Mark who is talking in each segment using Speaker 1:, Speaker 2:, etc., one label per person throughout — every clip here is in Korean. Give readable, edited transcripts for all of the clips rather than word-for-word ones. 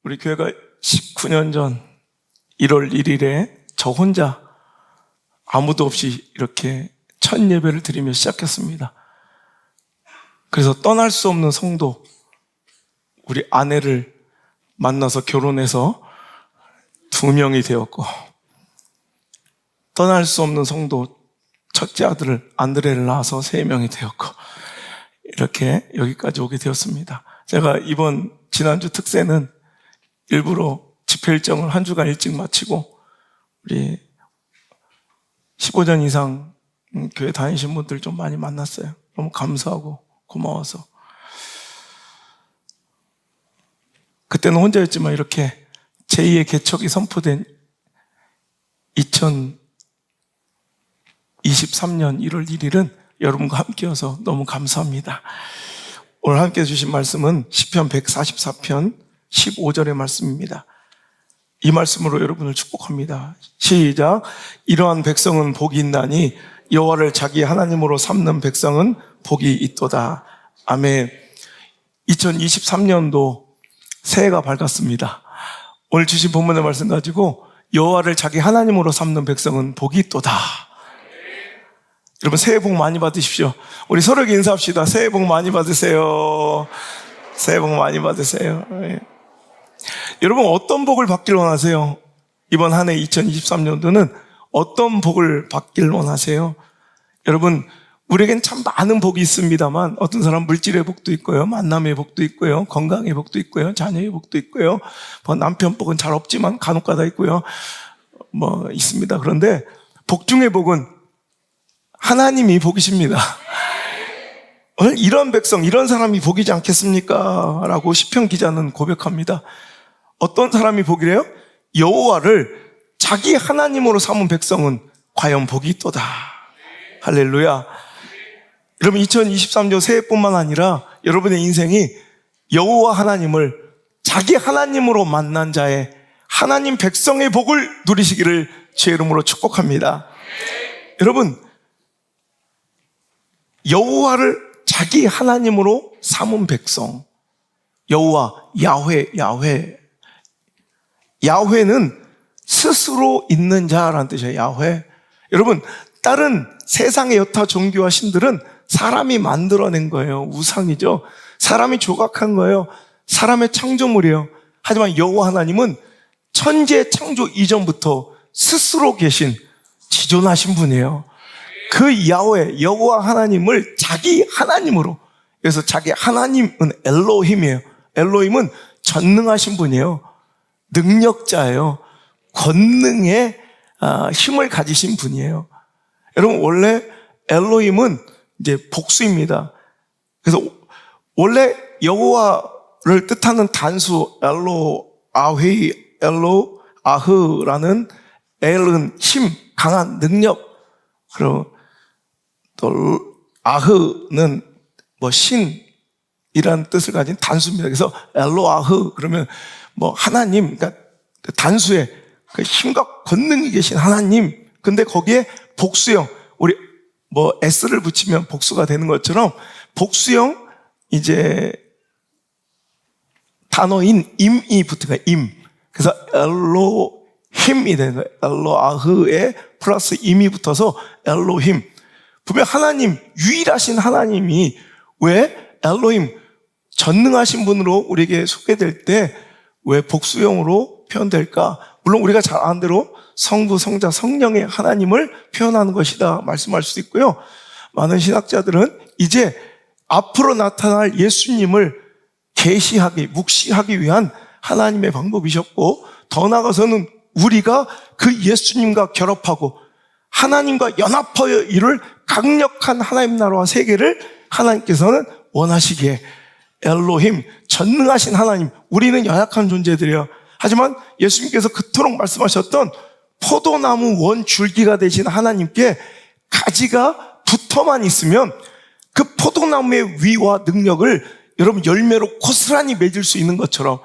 Speaker 1: 우리 교회가 19년 전 1월 1일에 저 혼자 아무도 없이 이렇게 첫 예배를 드리며 시작했습니다. 그래서 떠날 수 없는 성도, 우리 아내를 만나서 결혼해서 2명이 되었고, 떠날 수 없는 성도, 첫째 아들을 안드레를 낳아서 3명이 되었고, 이렇게 여기까지 오게 되었습니다. 제가 지난주 특세는 일부러 집회 일정을 한 주간 일찍 마치고 우리 15년 이상 교회 다니신 분들 좀 많이 만났어요. 너무 감사하고 고마워서. 그때는 혼자였지만 이렇게 제2의 개척이 선포된 2023년 1월 1일은 여러분과 함께여서 너무 감사합니다. 오늘 함께 해주신 말씀은 시편 144편 15절의 말씀입니다. 이 말씀으로 여러분을 축복합니다. 시작. 이러한 백성은 복이 있나니 여호와를 자기 하나님으로 삼는 백성은 복이 있도다. 아멘. 2023년도 새해가 밝았습니다. 오늘 주신 본문의 말씀 가지고 여호와를 자기 하나님으로 삼는 백성은 복이 있도다. 여러분 새해 복 많이 받으십시오. 우리 서로에게 인사합시다. 새해 복 많이 받으세요. 새해 복 많이 받으세요. 네. 여러분 어떤 복을 받길 원하세요? 이번 한 해 2023년도는 어떤 복을 받길 원하세요? 여러분 우리에겐 참 많은 복이 있습니다만 어떤 사람 물질의 복도 있고요, 만남의 복도 있고요, 건강의 복도 있고요, 자녀의 복도 있고요, 남편 복은 잘 없지만 간혹가다 있고요, 있습니다. 그런데 복 중의 복은 하나님이 복이십니다. 이런 백성, 이런 사람이 복이지 않겠습니까? 라고 시편 기자는 고백합니다. 어떤 사람이 복이래요? 여호와를 자기 하나님으로 삼은 백성은 과연 복이 있도다. 할렐루야. 여러분 2023년 새해뿐만 아니라 여러분의 인생이 여호와 하나님을 자기 하나님으로 만난 자의 하나님 백성의 복을 누리시기를 주의 이름으로 축복합니다. 여러분 여호와를 자기 하나님으로 삼은 백성, 여호와, 야훼는 스스로 있는 자라는 뜻이에요. 야훼. 여러분 다른 세상의 여타 종교와 신들은 사람이 만들어낸 거예요. 우상이죠. 사람이 조각한 거예요. 사람의 창조물이에요. 하지만 여호와 하나님은 천지의 창조 이전부터 스스로 계신 지존하신 분이에요. 그 야훼, 여호와 하나님을 자기 하나님으로, 그래서 자기 하나님은 엘로힘이에요. 엘로힘은 전능하신 분이에요. 능력자예요. 권능의 힘을 가지신 분이에요. 여러분 원래 엘로힘은 이제 복수입니다. 그래서 원래 여호와를 뜻하는 단수 엘로아흐라는 엘은 힘, 강한 능력, 그리고 또 아흐는 신이라는 뜻을 가진 단수입니다. 그래서 엘로아흐 그러면 하나님, 그러니까 단수의 그 힘과 권능이 계신 하나님. 근데 거기에 복수형, 우리 S를 붙이면 복수가 되는 것처럼 복수형 이제 단어인 임이 붙은 거예요. 임. 그래서 엘로힘이 되는 거예요. 엘로아흐에 플러스 임이 붙어서 엘로힘. 분명 하나님, 유일하신 하나님이 왜 엘로힘, 전능하신 분으로 우리에게 소개될 때 왜 복수형으로 표현될까? 물론 우리가 잘 아는 대로 성부, 성자, 성령의 하나님을 표현하는 것이다 말씀할 수도 있고요. 많은 신학자들은 이제 앞으로 나타날 예수님을 계시하기, 묵시하기 위한 하나님의 방법이셨고, 더 나아가서는 우리가 그 예수님과 결합하고 하나님과 연합하여 이룰 강력한 하나님 나라와 세계를 하나님께서는 원하시기에 엘로힘, 전능하신 하나님, 우리는 연약한 존재들이에요. 하지만 예수님께서 그토록 말씀하셨던 포도나무 원 줄기가 되신 하나님께 가지가 붙어만 있으면 그 포도나무의 위와 능력을 여러분 열매로 고스란히 맺을 수 있는 것처럼,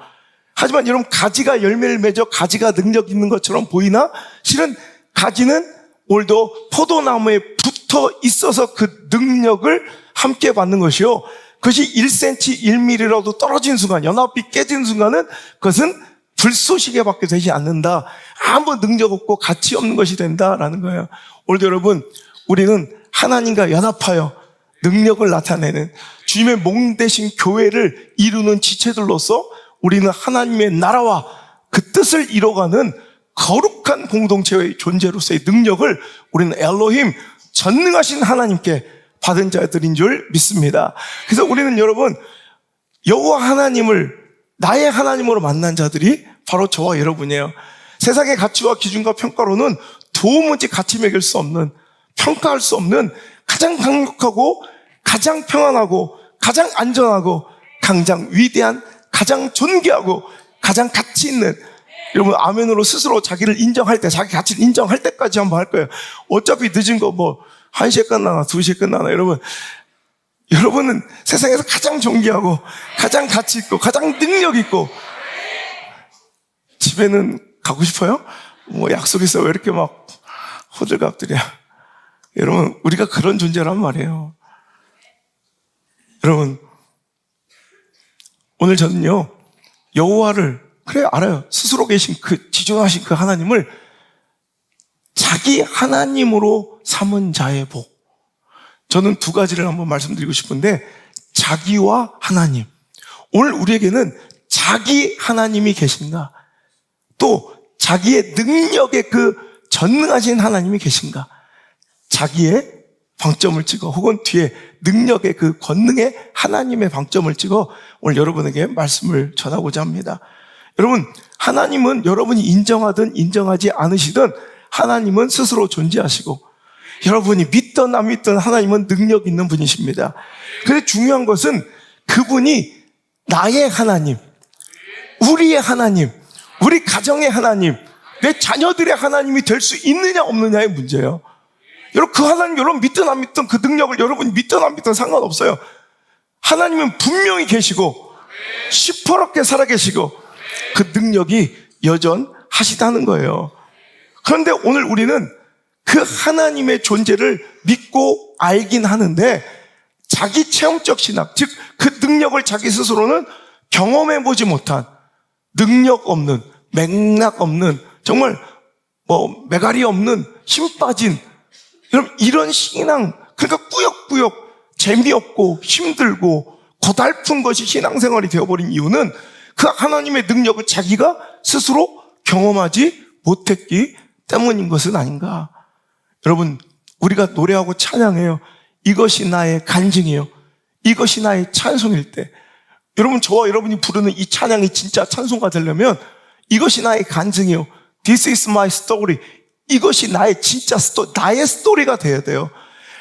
Speaker 1: 하지만 여러분 가지가 열매를 맺어 가지가 능력 있는 것처럼 보이나 실은 가지는 오늘도 포도나무에 붙어 있어서 그 능력을 함께 받는 것이요, 그것이 1cm, 1mm라도 떨어진 순간, 연합이 깨진 순간은 그것은 불쏘시개밖에 되지 않는다. 아무 능력 없고 가치 없는 것이 된다라는 거예요. 오늘도 여러분, 우리는 하나님과 연합하여 능력을 나타내는 주님의 몸 대신 교회를 이루는 지체들로서 우리는 하나님의 나라와 그 뜻을 이뤄가는 거룩한 공동체의 존재로서의 능력을 우리는 엘로힘, 전능하신 하나님께 받은 자들인 줄 믿습니다. 그래서 우리는 여러분, 여호와 하나님을 나의 하나님으로 만난 자들이 바로 저와 여러분이에요. 세상의 가치와 기준과 평가로는 도무지 가치 매길 수 없는, 평가할 수 없는 가장 강력하고 가장 평안하고 가장 안전하고 가장 위대한, 가장 존귀하고 가장 가치 있는, 여러분 아멘으로 스스로 자기를 인정할 때, 자기 가치를 인정할 때까지 한번 할 거예요. 어차피 늦은 거 뭐 1시에 끝나나 2시에 끝나나, 여러분은 세상에서 가장 존귀하고 가장 가치 있고 가장 능력 있고. 집에는 가고 싶어요? 뭐 약속 있어 왜 이렇게 막 호들갑들이야. 여러분, 우리가 그런 존재란 말이에요. 여러분, 오늘 저는요, 여호와를, 그래 알아요, 스스로 계신 그 지존하신 그 하나님을 자기 하나님으로 삼은 자의 복. 저는 두 가지를 한번 말씀드리고 싶은데, 자기와 하나님. 오늘 우리에게는 자기 하나님이 계신가, 또 자기의 능력의 그 전능하신 하나님이 계신가, 자기의 방점을 찍어, 혹은 뒤에 능력의 그 권능의 하나님의 방점을 찍어 오늘 여러분에게 말씀을 전하고자 합니다. 여러분, 하나님은 여러분이 인정하든 인정하지 않으시든 하나님은 스스로 존재하시고, 여러분이 믿든 안 믿든 하나님은 능력 있는 분이십니다. 그런데 중요한 것은 그분이 나의 하나님, 우리의 하나님, 우리 가정의 하나님, 내 자녀들의 하나님이 될 수 있느냐 없느냐의 문제예요. 여러분, 그 하나님, 여러분 믿든 안 믿든 그 능력을 여러분이 믿든 안 믿든 상관없어요. 하나님은 분명히 계시고 시퍼렇게 살아계시고 그 능력이 여전하시다는 거예요. 그런데 오늘 우리는 그 하나님의 존재를 믿고 알긴 하는데, 자기 체험적 신학, 즉 그 능력을 자기 스스로는 경험해보지 못한, 능력 없는, 맥락 없는, 정말 뭐 매갈이 없는, 힘 빠진, 여러분 이런 신앙, 그러니까 꾸역꾸역 재미없고 힘들고 고달픈 것이 신앙생활이 되어버린 이유는 그 하나님의 능력을 자기가 스스로 경험하지 못했기 때문인 것은 아닌가. 여러분, 우리가 노래하고 찬양해요. 이것이 나의 간증이에요. 이것이 나의 찬송일 때, 여러분, 저와 여러분이 부르는 이 찬양이 진짜 찬송가 되려면 이것이 나의 간증이에요. This is my story. 이것이 나의 진짜 나의 스토리가 돼야 돼요.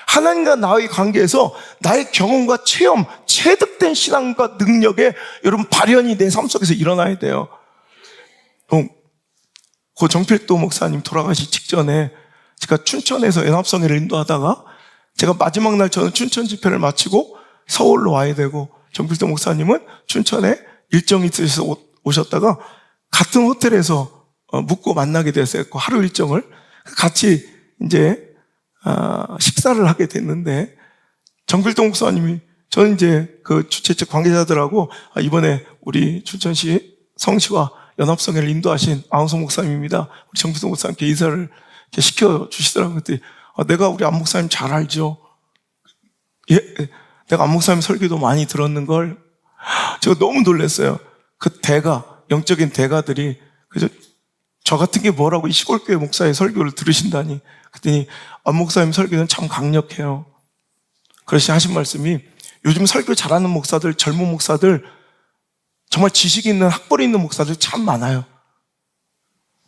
Speaker 1: 하나님과 나의 관계에서 나의 경험과 체험, 체득된 신앙과 능력에 여러분 발현이 내 삶 속에서 일어나야 돼요. 고 정필도 목사님 돌아가시 직전에 제가 춘천에서 연합성회를 인도하다가, 제가 마지막 날 저는 춘천 집회를 마치고 서울로 와야 되고, 정필도 목사님은 춘천에 일정이 있으셔서 오셨다가 같은 호텔에서 묵고 만나게 됐어요. 하루 일정을 같이 이제 식사를 하게 됐는데, 정필도 목사님이, 저는 이제 그 주최 측 관계자들하고 이번에 우리 춘천시 성시와 연합성회를 인도하신 아웅성 목사님입니다. 우리 정필도 목사님께 인사를 시켜주시더라고요. 그때 내가 우리 안 목사님 잘 알죠. 예, 내가 안 목사님 설교도 많이 들었는 걸 제가 너무 놀랐어요. 그 대가, 영적인 대가들이, 그래서 저 같은 게 뭐라고 이 시골교회 목사의 설교를 들으신다니. 그랬더니 안 목사님 설교는 참 강력해요. 그러시 하신 말씀이, 요즘 설교 잘하는 목사들, 젊은 목사들, 정말 지식 있는, 학벌이 있는 목사들 참 많아요.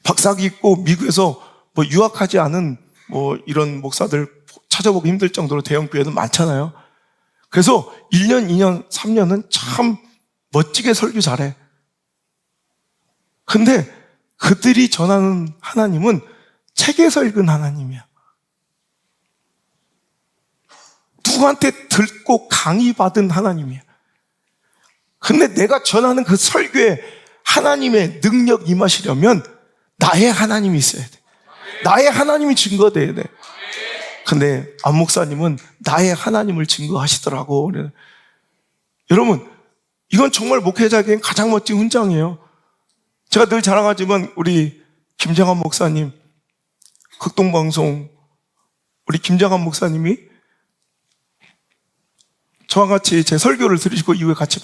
Speaker 1: 박사학위 있고 미국에서 뭐 유학하지 않은 뭐 이런 목사들 찾아보기 힘들 정도로 대형 교회는 많잖아요. 그래서 1년, 2년, 3년은 참 멋지게 설교 잘해. 근데 그들이 전하는 하나님은 책에서 읽은 하나님이야. 누구한테 듣고 강의받은 하나님이야. 근데 내가 전하는 그 설교에 하나님의 능력 임하시려면 나의 하나님이 있어야 돼. 나의 하나님이 증거돼야 돼. 근데 안 목사님은 나의 하나님을 증거하시더라고. 여러분, 이건 정말 목회자에겐 가장 멋진 훈장이에요. 제가 늘 자랑하지만 우리 김장한 목사님, 극동방송 우리 김장한 목사님이 저와 같이 제 설교를 들으시고 이후에 같이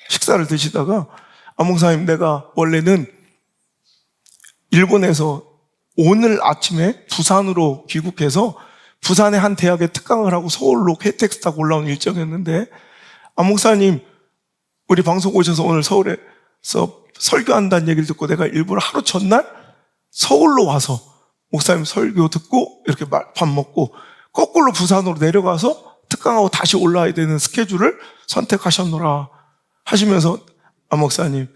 Speaker 1: 식사를 드시다가 목사님, 내가 원래는 일본에서 오늘 아침에 부산으로 귀국해서 부산의 한 대학에 특강을 하고 서울로 KTX 타고 올라온 일정이었는데 목사님 우리 방송 오셔서 오늘 서울에서 설교한다는 얘기를 듣고 내가 일부러 하루 전날 서울로 와서 목사님 설교 듣고 이렇게 밥 먹고 거꾸로 부산으로 내려가서 특강하고 다시 올라와야 되는 스케줄을 선택하셨노라 하시면서 목사님,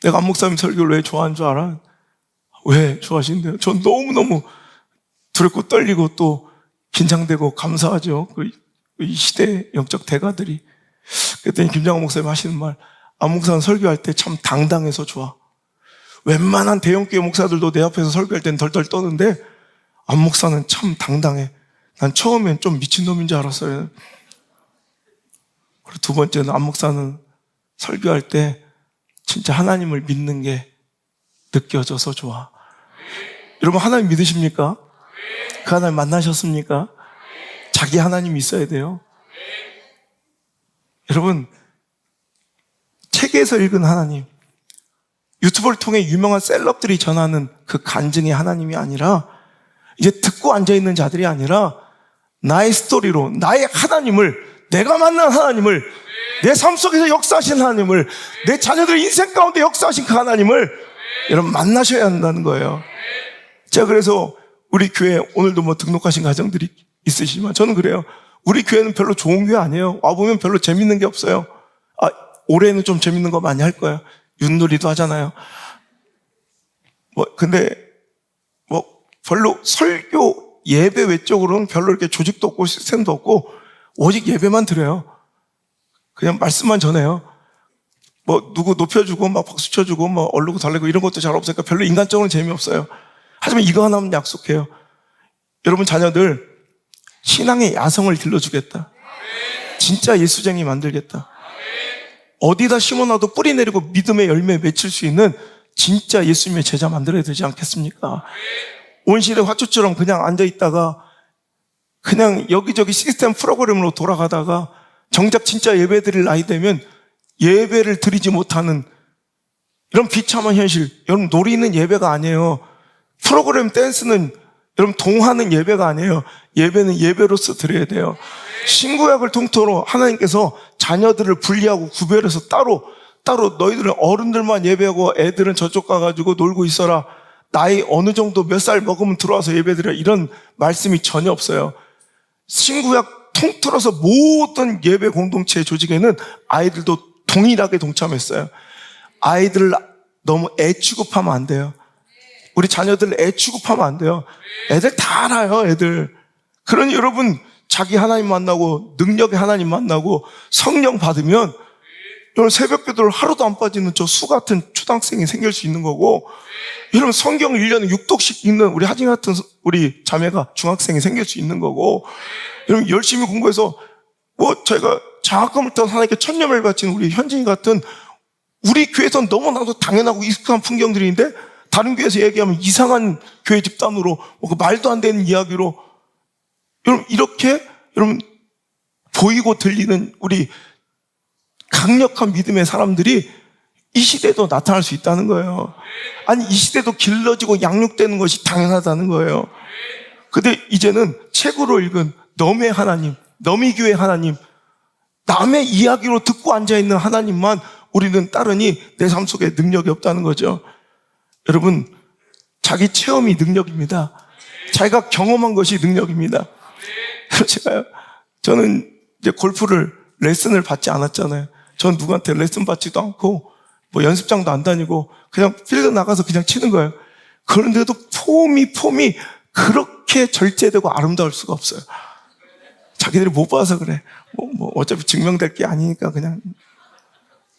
Speaker 1: 내가 목사님 설교를 왜 좋아하는 줄 알아? 왜 좋아하신대요? 전 너무너무 두렵고 떨리고 또 긴장되고 감사하죠. 이 시대의 영적 대가들이. 그랬더니 김장호 목사님 하시는 말, 목사는 설교할 때 참 당당해서 좋아. 웬만한 대형교회 목사들도 내 앞에서 설교할 때는 덜덜 떠는데 목사는 참 당당해. 난 처음엔 좀 미친놈인 줄 알았어요. 그리고 두 번째는 목사는 설교할 때 진짜 하나님을 믿는 게 느껴져서 좋아. 여러분, 하나님 믿으십니까? 그 하나님 만나셨습니까? 자기 하나님이 있어야 돼요. 여러분, 책에서 읽은 하나님, 유튜브를 통해 유명한 셀럽들이 전하는 그 간증의 하나님이 아니라, 이제 듣고 앉아있는 자들이 아니라 나의 스토리로 나의 하나님을, 내가 만난 하나님을, 내 삶 속에서 역사하신 하나님을, 내 자녀들의 인생 가운데 역사하신 그 하나님을 여러분 만나셔야 한다는 거예요. 제가 그래서 우리 교회 오늘도 등록하신 가정들이 있으시지만 저는 그래요. 우리 교회는 별로 좋은 교회 아니에요. 와보면 별로 재밌는 게 없어요. 올해는 좀 재밌는 거 많이 할 거예요. 윷놀이도 하잖아요. 근데 별로 설교 예배 외적으로는 별로 이렇게 조직도 없고 시스템도 없고 오직 예배만 드려요. 그냥 말씀만 전해요. 누구 높여주고 박수 쳐주고 얼르고 달래고 이런 것도 잘 없으니까 별로 인간적으로는 재미없어요. 하지만 이거 하나만 약속해요. 여러분 자녀들 신앙의 야성을 길러주겠다. 진짜 예수쟁이 만들겠다. 어디다 심어놔도 뿌리 내리고 믿음의 열매 맺힐 수 있는 진짜 예수님의 제자 만들어야 되지 않겠습니까? 온실의 화초처럼 그냥 앉아있다가 그냥 여기저기 시스템 프로그램으로 돌아가다가 정작 진짜 예배 드릴 나이 되면 예배를 드리지 못하는 이런 비참한 현실. 여러분, 놀이는 예배가 아니에요. 프로그램 댄스는 여러분 동화는 예배가 아니에요. 예배는 예배로서 드려야 돼요. 신구약을 통틀어 하나님께서 자녀들을 분리하고 구별해서 따로 너희들은 어른들만 예배하고 애들은 저쪽 가가지고 놀고 있어라. 나이 어느 정도 몇 살 먹으면 들어와서 예배드려. 이런 말씀이 전혀 없어요. 신구약 통틀어서 모든 예배 공동체 조직에는 아이들도 동일하게 동참했어요. 아이들을 너무 애 취급하면 안 돼요. 우리 자녀들 애 취급하면 안 돼요. 애들 다 알아요, 애들. 그러니 여러분, 자기 하나님 만나고 능력의 하나님 만나고 성령 받으면 여러분 새벽 기도를 하루도 안 빠지는 저 수 같은 초등학생이 생길 수 있는 거고, 여러분 성경 1년에 6독씩 읽는 우리 하진 같은 우리 자매가 중학생이 생길 수 있는 거고, 여러분 열심히 공부해서 저희가 장학금을 따서 하나님께 천념을 바친 우리 현진이 같은 우리 교회에서는 너무나도 당연하고 익숙한 풍경들인데 다른 교회에서 얘기하면 이상한 교회 집단으로 그 말도 안 되는 이야기로 여러분 이렇게 여러분 보이고 들리는 우리 강력한 믿음의 사람들이 이 시대에도 나타날 수 있다는 거예요. 아니 이 시대도 길러지고 양육되는 것이 당연하다는 거예요. 근데 이제는 책으로 읽은 너의 하나님, 너미 교회 하나님, 남의 이야기로 듣고 앉아있는 하나님만 우리는 따르니 내 삶 속에 능력이 없다는 거죠. 여러분, 자기 체험이 능력입니다. 자기가 경험한 것이 능력입니다. 저는 이제 골프를 레슨을 받지 않았잖아요. 전 누구한테 레슨 받지도 않고 연습장도 안 다니고 그냥 필드 나가서 그냥 치는 거예요. 그런데도 폼이 그렇게 절제되고 아름다울 수가 없어요. 자기들이 못 봐서 그래. 어차피 증명될 게 아니니까 그냥.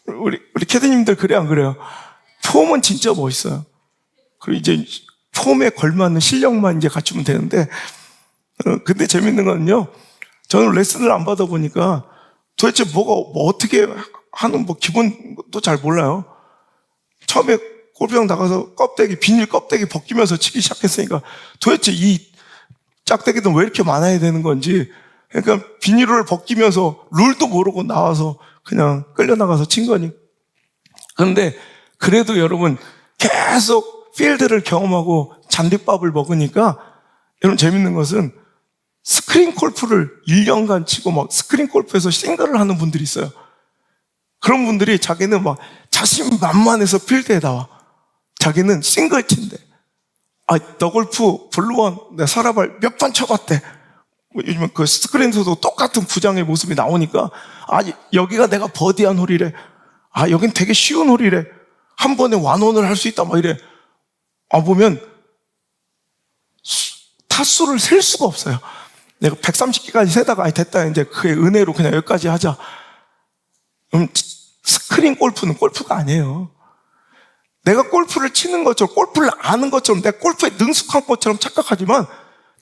Speaker 1: 우리 캐디님들 그래 안 그래요? 폼은 진짜 멋있어요. 그리고 이제 폼에 걸맞는 실력만 이제 갖추면 되는데, 근데 재밌는 건요, 저는 레슨을 안 받아보니까 도대체 어떻게 하는 기본도 잘 몰라요. 처음에 골프장 나가서 비닐 껍데기 벗기면서 치기 시작했으니까 도대체 이 짝대기는 왜 이렇게 많아야 되는 건지, 그러니까 비닐을 벗기면서 룰도 모르고 나와서 그냥 끌려나가서 친 거니. 그런데 그래도 여러분 계속 필드를 경험하고 잔디밥을 먹으니까, 여러분 재밌는 것은 스크린 골프를 1년간 치고 막 스크린 골프에서 싱글을 하는 분들이 있어요. 그런 분들이 자기는 막 자신만만해서 필드에 나와. 자기는 싱글 친대. 너 골프 블루원 내 서랍을 몇 번 쳐봤대. 요즘 그 스크린에서도 똑같은 부장의 모습이 나오니까, 여기가 내가 버디한 홀이래. 여긴 되게 쉬운 홀이래. 한 번에 완혼을 할 수 있다 막 이래. 보면 타수를 셀 수가 없어요. 내가 130개까지 세다가 됐다, 이제 그의 은혜로 그냥 여기까지 하자. 스크린 골프는 골프가 아니에요. 내가 골프를 치는 것처럼, 골프를 아는 것처럼, 내가 골프에 능숙한 것처럼 착각하지만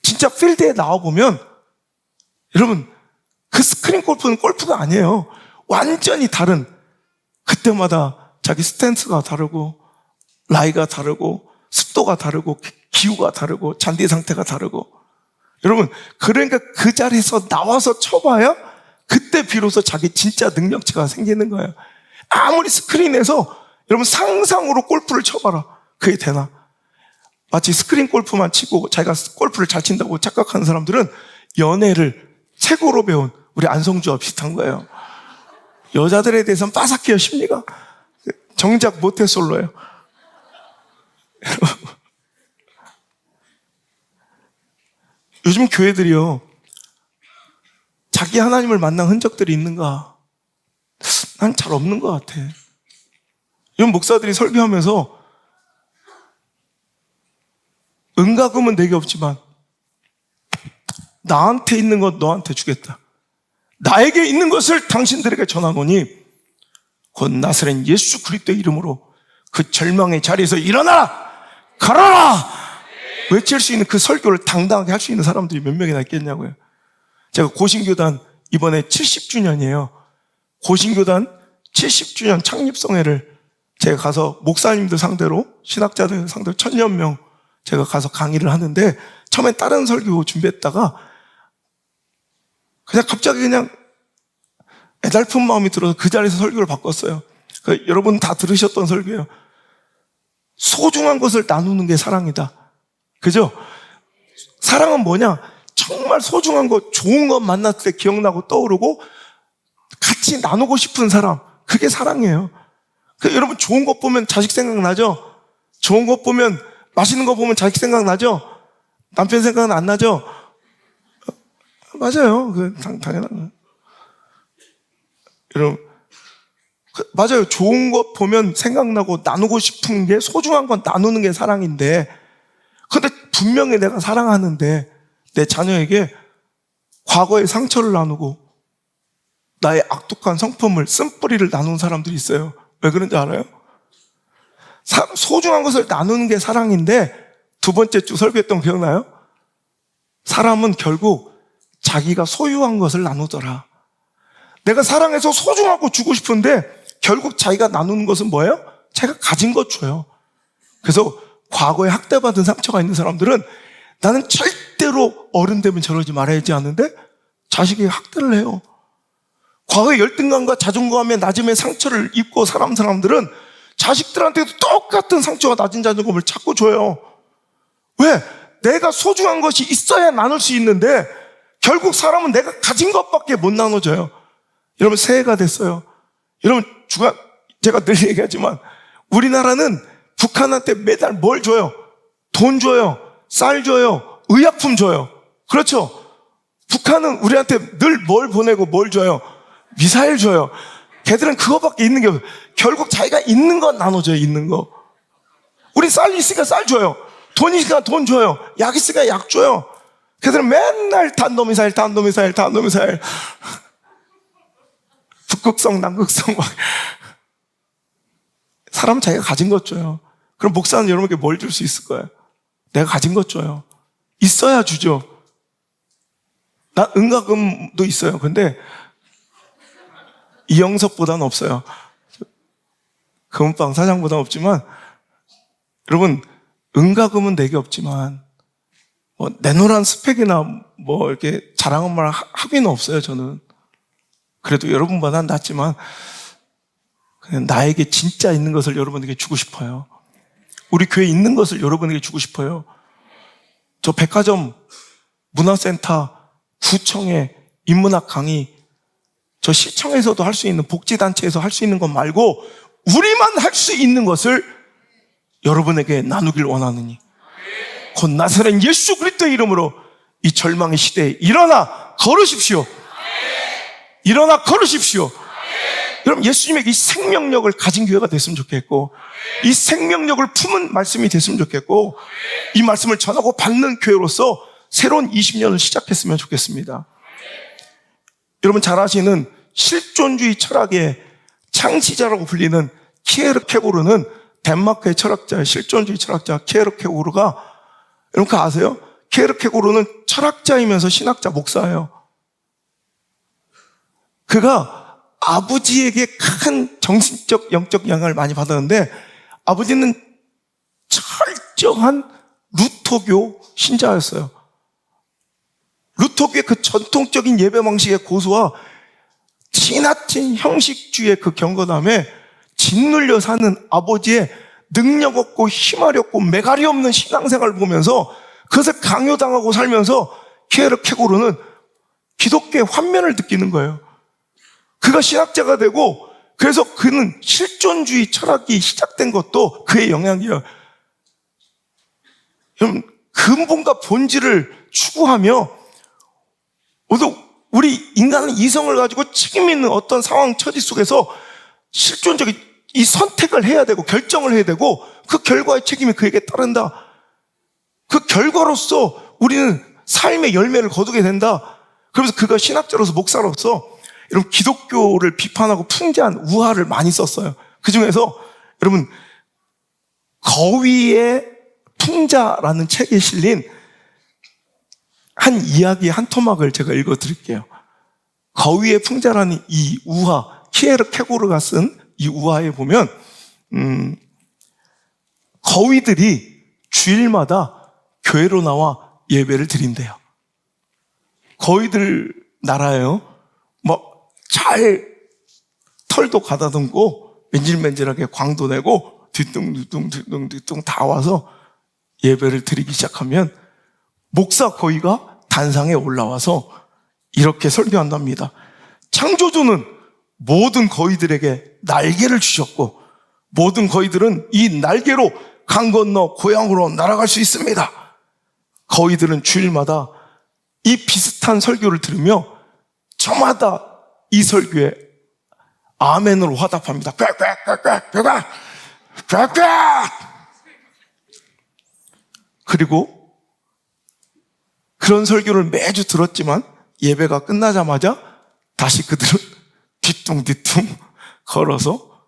Speaker 1: 진짜 필드에 나와보면 여러분, 그 스크린 골프는 골프가 아니에요. 완전히 다른, 그때마다 자기 스탠스가 다르고 라이가 다르고 습도가 다르고 기후가 다르고 잔디 상태가 다르고. 여러분, 그러니까 그 자리에서 나와서 쳐봐야 그때 비로소 자기 진짜 능력치가 생기는 거예요. 아무리 스크린에서 여러분 상상으로 골프를 쳐봐라. 그게 되나? 마치 스크린 골프만 치고 자기가 골프를 잘 친다고 착각하는 사람들은 연애를 최고로 배운 우리 안성주와 비슷한 거예요. 여자들에 대해서는 빠삭해요, 심리가. 정작 모태솔로예요. 요즘 교회들이요, 자기 하나님을 만난 흔적들이 있는가? 난 잘 없는 것 같아. 요즘 목사들이 설교하면서 은과 금은 내게 없지만 나한테 있는 것 너한테 주겠다. 나에게 있는 것을 당신들에게 전하노니 곧 나사렛 예수 그리스도의 이름으로 그 절망의 자리에서 일어나라! 가라라! 외칠 수 있는 그 설교를 당당하게 할 수 있는 사람들이 몇 명이나 있겠냐고요. 제가 고신교단 이번에 70주년이에요. 고신교단 70주년 창립성회를 제가 가서 목사님들 상대로, 신학자들 상대로 1000여 명 제가 가서 강의를 하는데, 처음엔 다른 설교 준비했다가 그냥 갑자기 그냥 애달픈 마음이 들어서 그 자리에서 설교를 바꿨어요. 여러분 다 들으셨던 설교예요. 소중한 것을 나누는 게 사랑이다. 그죠? 사랑은 뭐냐? 정말 소중한 것, 좋은 것 만났을 때 기억나고 떠오르고 같이 나누고 싶은 사람, 그게 사랑이에요. 여러분 좋은 것 보면 자식 생각나죠? 좋은 것 보면, 맛있는 거 보면 자식 생각나죠? 남편 생각은 안 나죠? 맞아요. 당연한 거예요. 여러분, 맞아요. 좋은 것 보면 생각나고 나누고 싶은 게, 소중한 건 나누는 게 사랑인데, 근데 분명히 내가 사랑하는데 내 자녀에게 과거의 상처를 나누고 나의 악독한 성품을, 쓴뿌리를 나누는 사람들이 있어요. 왜 그런지 알아요? 소중한 것을 나누는 게 사랑인데, 두 번째 주 설교했던 거 기억나요? 사람은 결국 자기가 소유한 것을 나누더라. 내가 사랑해서 소중하고 주고 싶은데 결국 자기가 나누는 것은 뭐예요? 자기가 가진 것 줘요. 그래서 과거에 학대받은 상처가 있는 사람들은 나는 절대로 어른 되면 저러지 말아야지 하는데 자식에게 학대를 해요. 과거의 열등감과 자존감의 낮음의 상처를 입고 살아온 사람들은 자식들한테도 똑같은 상처와 낮은 자존감을 자꾸 줘요. 왜? 내가 소중한 것이 있어야 나눌 수 있는데 결국 사람은 내가 가진 것밖에 못 나눠줘요. 여러분, 새해가 됐어요. 여러분, 제가 늘 얘기하지만 우리나라는 북한한테 매달 뭘 줘요? 돈 줘요, 쌀 줘요, 의약품 줘요. 그렇죠? 북한은 우리한테 늘 뭘 보내고 뭘 줘요? 미사일 줘요. 걔들은 그거밖에 있는 게 없어요. 결국 자기가 있는 건 나눠줘요, 있는 거. 우리 쌀 있으니까 쌀 줘요. 돈 있으니까 돈 줘요. 약 있으니까 약 줘요. 걔들은 맨날 탄도미사일. 북극성, 남극성 막. 사람은 자기가 가진 것 줘요. 그럼 목사는 여러분께 뭘 줄 수 있을 거예요? 내가 가진 것 줘요. 있어야 주죠. 나 은가금도 있어요. 근데 이영석보다는 없어요. 금은방 사장보다 없지만, 여러분, 은가금은 내게 없지만, 뭐, 내노란 스펙이나 뭐, 이렇게 자랑한 말 하기는 없어요, 저는. 그래도 여러분보다 낫지만, 그냥 나에게 진짜 있는 것을 여러분에게 주고 싶어요. 우리 교회에 있는 것을 여러분에게 주고 싶어요. 저 백화점, 문화센터, 구청에 인문학 강의, 저 시청에서도 할 수 있는, 복지단체에서 할 수 있는 것 말고 우리만 할 수 있는 것을 여러분에게 나누길 원하느니 곧 나사렛 예수 그리스도의 이름으로 이 절망의 시대에 일어나 걸으십시오. 일어나 걸으십시오. 여러분, 예수님에게 이 생명력을 가진 교회가 됐으면 좋겠고, 이 생명력을 품은 말씀이 됐으면 좋겠고, 이 말씀을 전하고 받는 교회로서 새로운 20년을 시작했으면 좋겠습니다. 여러분 잘 아시는 실존주의 철학의 창시자라고 불리는 키에르케고르는 덴마크의 철학자, 실존주의 철학자 키에르케고르가, 여러분 그거 아세요? 키에르케고르는 철학자이면서 신학자, 목사예요. 그가 아버지에게 큰 정신적, 영적 영향을 많이 받았는데, 아버지는 철저한 루터교 신자였어요. 루터교의 그 전통적인 예배 방식의 고수와 지나친 형식주의의 그 경건함에 짓눌려 사는 아버지의 능력 없고 힘아리 없고 매가리 없는 신앙생활을 보면서 그것을 강요당하고 살면서 키에르케고르는 기독교의 환면을 느끼는 거예요. 그가 신학자가 되고, 그래서 그는 실존주의 철학이 시작된 것도 그의 영향이에요. 여러분, 근본과 본질을 추구하며, 우리 인간은 이성을 가지고 책임 있는 어떤 상황 처지 속에서 실존적인 이 선택을 해야 되고 결정을 해야 되고, 그 결과의 책임이 그에게 따른다. 그 결과로서 우리는 삶의 열매를 거두게 된다. 그래서 그가 신학자로서, 목사로서 여러분 기독교를 비판하고 풍자한 우화를 많이 썼어요. 그 중에서 여러분 거위의 풍자라는 책에 실린 한 이야기 한 토막을 제가 읽어드릴게요. 거위의 풍자라는 이 우화, 키에르케고르가 쓴 이 우화에 보면 거위들이 주일마다 교회로 나와 예배를 드린대요. 거위들 나라예요. 잘 털도 가다듬고 맨질맨질하게 광도 내고 뒤뚱 다 와서 예배를 드리기 시작하면 목사 거위가 단상에 올라와서 이렇게 설교한답니다. 창조주는 모든 거위들에게 날개를 주셨고, 모든 거위들은 이 날개로 강 건너 고향으로 날아갈 수 있습니다. 거위들은 주일마다 이 비슷한 설교를 들으며 저마다 이 설교에 아멘으로 화답합니다. 그리고 그런 설교를 매주 들었지만 예배가 끝나자마자 다시 그들은 뒤뚱뒤뚱 걸어서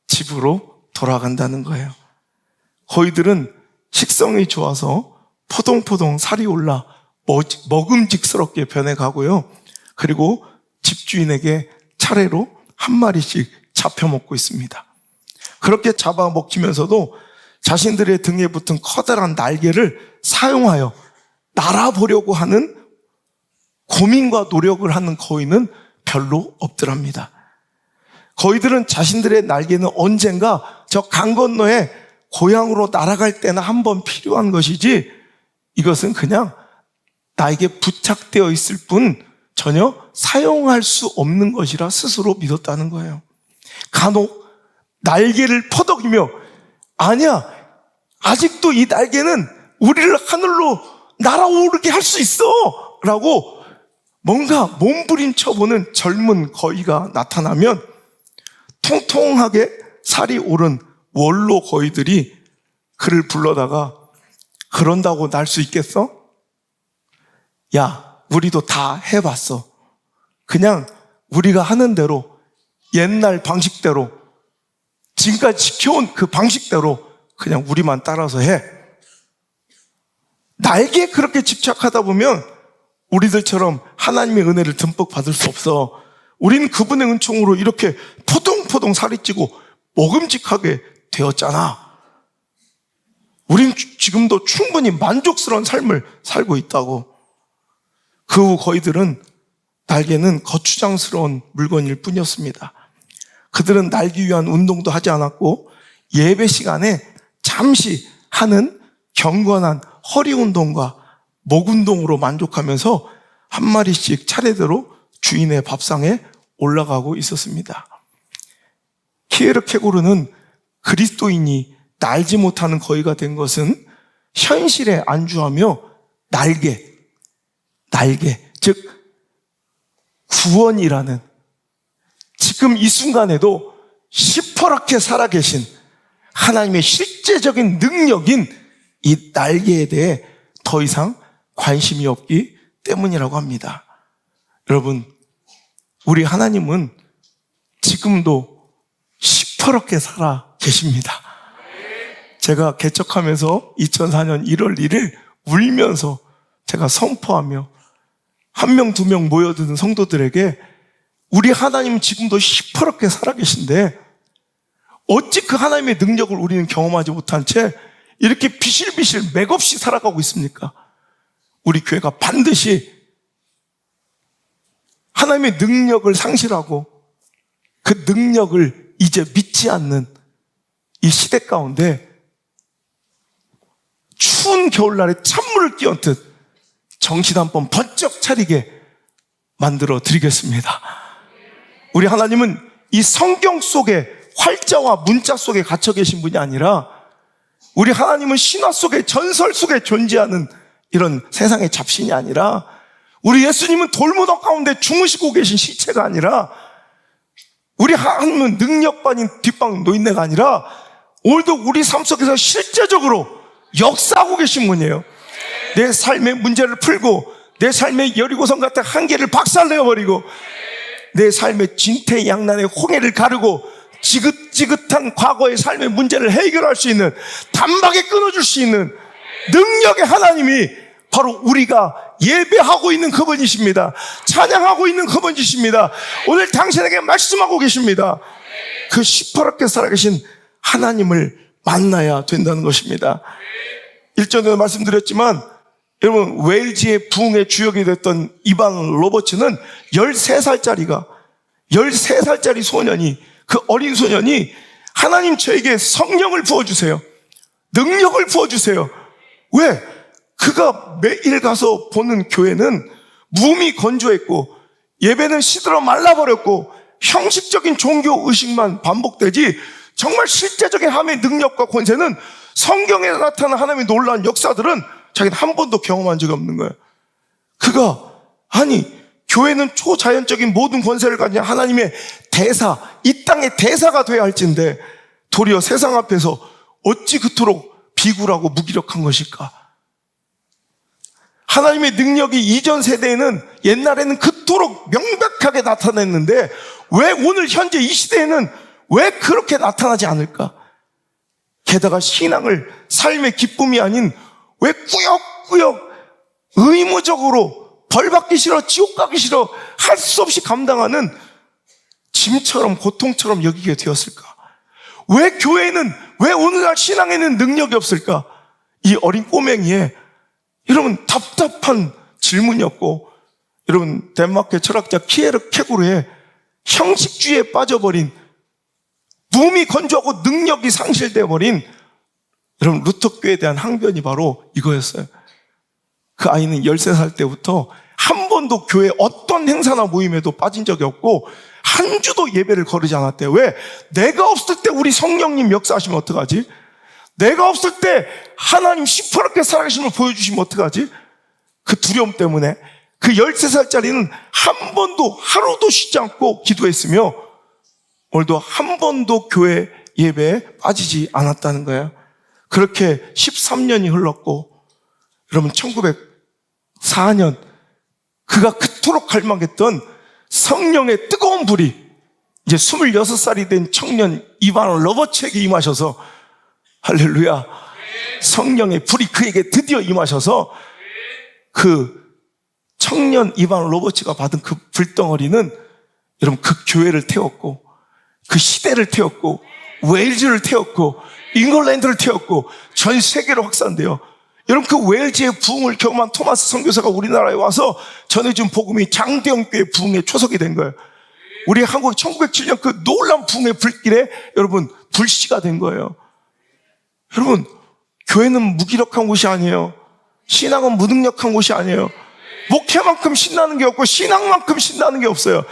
Speaker 1: 집으로 돌아간다는 거예요. 거위들은 식성이 좋아서 포동포동 살이 올라 먹음직스럽게 변해가고요. 그리고 집주인에게 차례로 한 마리씩 잡혀 먹고 있습니다. 그렇게 잡아 먹히면서도 자신들의 등에 붙은 커다란 날개를 사용하여 날아보려고 하는 고민과 노력을 하는 거위는 별로 없더랍니다. 거위들은 자신들의 날개는 언젠가 저 강 건너에 고향으로 날아갈 때나 한번 필요한 것이지, 이것은 그냥 나에게 부착되어 있을 뿐 전혀 사용할 수 없는 것이라 스스로 믿었다는 거예요. 간혹 날개를 퍼덕이며, 아니야, 아직도 이 날개는 우리를 하늘로 날아오르게 할 수 있어 라고 뭔가 몸부림쳐보는 젊은 거위가 나타나면 통통하게 살이 오른 원로 거위들이 그를 불러다가, 그런다고 날 수 있겠어? 야, 우리도 다 해봤어. 그냥 우리가 하는 대로, 옛날 방식대로, 지금까지 지켜온 그 방식대로 그냥 우리만 따라서 해. 날개에 그렇게 집착하다 보면 우리들처럼 하나님의 은혜를 듬뿍 받을 수 없어. 우리는 그분의 은총으로 이렇게 포동포동 살이 찌고 먹음직하게 되었잖아. 우린 지금도 충분히 만족스러운 삶을 살고 있다고. 그 후 거위들은 날개는 거추장스러운 물건일 뿐이었습니다. 그들은 날기 위한 운동도 하지 않았고 예배 시간에 잠시 하는 경건한 허리 운동과 목 운동으로 만족하면서 한 마리씩 차례대로 주인의 밥상에 올라가고 있었습니다. 키에르케고르는 그리스도인이 날지 못하는 거위가 된 것은 현실에 안주하며 날개, 즉 구원이라는 지금 이 순간에도 시퍼렇게 살아계신 하나님의 실제적인 능력인 이 날개에 대해 더 이상 관심이 없기 때문이라고 합니다. 여러분, 우리 하나님은 지금도 시퍼렇게 살아 계십니다. 제가 개척하면서 2004년 1월 1일 울면서 제가 선포하며 한 명, 두 명 모여드는 성도들에게 우리 하나님은 지금도 시퍼렇게 살아계신데 어찌 그 하나님의 능력을 우리는 경험하지 못한 채 이렇게 비실비실 맥없이 살아가고 있습니까? 우리 교회가 반드시 하나님의 능력을 상실하고 그 능력을 이제 믿지 않는 이 시대 가운데 추운 겨울날에 찬물을 끼얹듯 정신 한번 번쩍 차리게 만들어 드리겠습니다. 우리 하나님은 이 성경 속에 활자와 문자 속에 갇혀 계신 분이 아니라 우리 하나님은 신화 속에 전설 속에 존재하는 이런 세상의 잡신이 아니라 우리 예수님은 돌무덤 가운데 주무시고 계신 시체가 아니라 우리 하나님은 능력반인 뒷방 노인네가 아니라 오늘도 우리 삶 속에서 실제적으로 역사하고 계신 분이에요. 내 삶의 문제를 풀고 내 삶의 여리고성 같은 한계를 박살내어버리고 내 삶의 진퇴양난의 홍해를 가르고 지긋지긋한 과거의 삶의 문제를 해결할 수 있는 단박에 끊어줄 수 있는 능력의 하나님이 바로 우리가 예배하고 있는 그분이십니다. 찬양하고 있는 그분이십니다. 오늘 당신에게 말씀하고 계십니다. 그 시퍼렇게 살아계신 하나님을 만나야 된다는 것입니다. 일전에도 말씀드렸지만 여러분 웨일즈의 부흥의 주역이 됐던 이반 로버츠는 13살짜리 소년이 그 어린 소년이 하나님 저에게 성령을 부어주세요. 능력을 부어주세요. 왜? 그가 매일 가서 보는 교회는 무음이 건조했고 예배는 시들어 말라버렸고 형식적인 종교 의식만 반복되지 정말 실제적인 하나님의 능력과 권세는 성경에 나타난 하나님의 놀라운 역사들은 자기는 한 번도 경험한 적이 없는 거예요. 그가 교회는 초자연적인 모든 권세를 가진 하나님의 대사, 이 땅의 대사가 돼야 할진데 도리어 세상 앞에서 어찌 그토록 비굴하고 무기력한 것일까? 하나님의 능력이 이전 세대에는 옛날에는 그토록 명백하게 나타냈는데 왜 오늘 현재 이 시대에는 왜 그렇게 나타나지 않을까? 게다가 신앙을 삶의 기쁨이 아닌 왜 꾸역꾸역 의무적으로 벌 받기 싫어, 지옥 가기 싫어, 할 수 없이 감당하는 짐처럼 고통처럼 여기게 되었을까? 왜 교회는, 왜 오늘날 신앙에는 능력이 없을까? 이 어린 꼬맹이의 여러분 답답한 질문이었고, 여러분 덴마크의 철학자 키에르케고르의 형식주의에 빠져버린, 몸이 건조하고 능력이 상실되어 버린 여러분 루터교에 대한 항변이 바로 이거였어요. 그 아이는 13살 때부터 한 번도 교회 어떤 행사나 모임에도 빠진 적이 없고 한 주도 예배를 거르지 않았대요. 왜? 내가 없을 때 우리 성령님 역사하시면 어떡하지? 내가 없을 때 하나님 시퍼렇게 살아계심을 보여주시면 어떡하지? 그 두려움 때문에 그 13살짜리는 한 번도 하루도 쉬지 않고 기도했으며 오늘도 한 번도 교회 예배에 빠지지 않았다는 거예요. 그렇게 13년이 흘렀고 여러분 1904년 그가 그토록 갈망했던 성령의 뜨거운 불이 이제 26살이 된 청년 이반 로버츠에게 임하셔서 할렐루야, 성령의 불이 그에게 드디어 임하셔서 그 청년 이반 로버츠가 받은 그 불덩어리는 여러분 그 교회를 태웠고 그 시대를 태웠고 웨일즈를 태웠고 잉글랜드를 태웠고 전 세계로 확산돼요. 여러분 그 웨일즈의 부흥을 경험한 토마스 선교사가 우리나라에 와서 전해준 복음이 장대형교회 부흥의 초석이 된 거예요. 우리 한국 1907년 그 놀라운 부흥의 불길에 여러분 불씨가 된 거예요. 여러분 교회는 무기력한 곳이 아니에요. 신앙은 무능력한 곳이 아니에요. 목회만큼 신나는 게 없고 신앙만큼 신나는 게 없어요.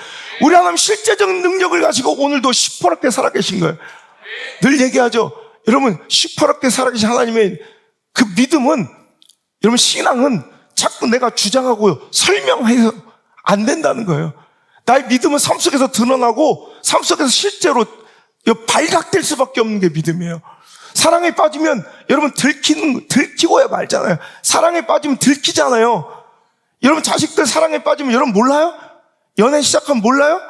Speaker 1: 우리 하나님 실제적인 능력을 가지고 오늘도 시퍼렇게 살아계신 거예요. 늘 얘기하죠. 여러분 시퍼렇게 살아계신 하나님의 그 믿음은, 여러분 신앙은 자꾸 내가 주장하고 설명해서 안 된다는 거예요. 나의 믿음은 삶 속에서 드러나고 삶 속에서 실제로 발각될 수밖에 없는 게 믿음이에요. 사랑에 빠지면 여러분 들키고야 말잖아요. 사랑에 빠지면 들키잖아요. 여러분 자식들 사랑에 빠지면 여러분 몰라요? 연애 시작하면 몰라요?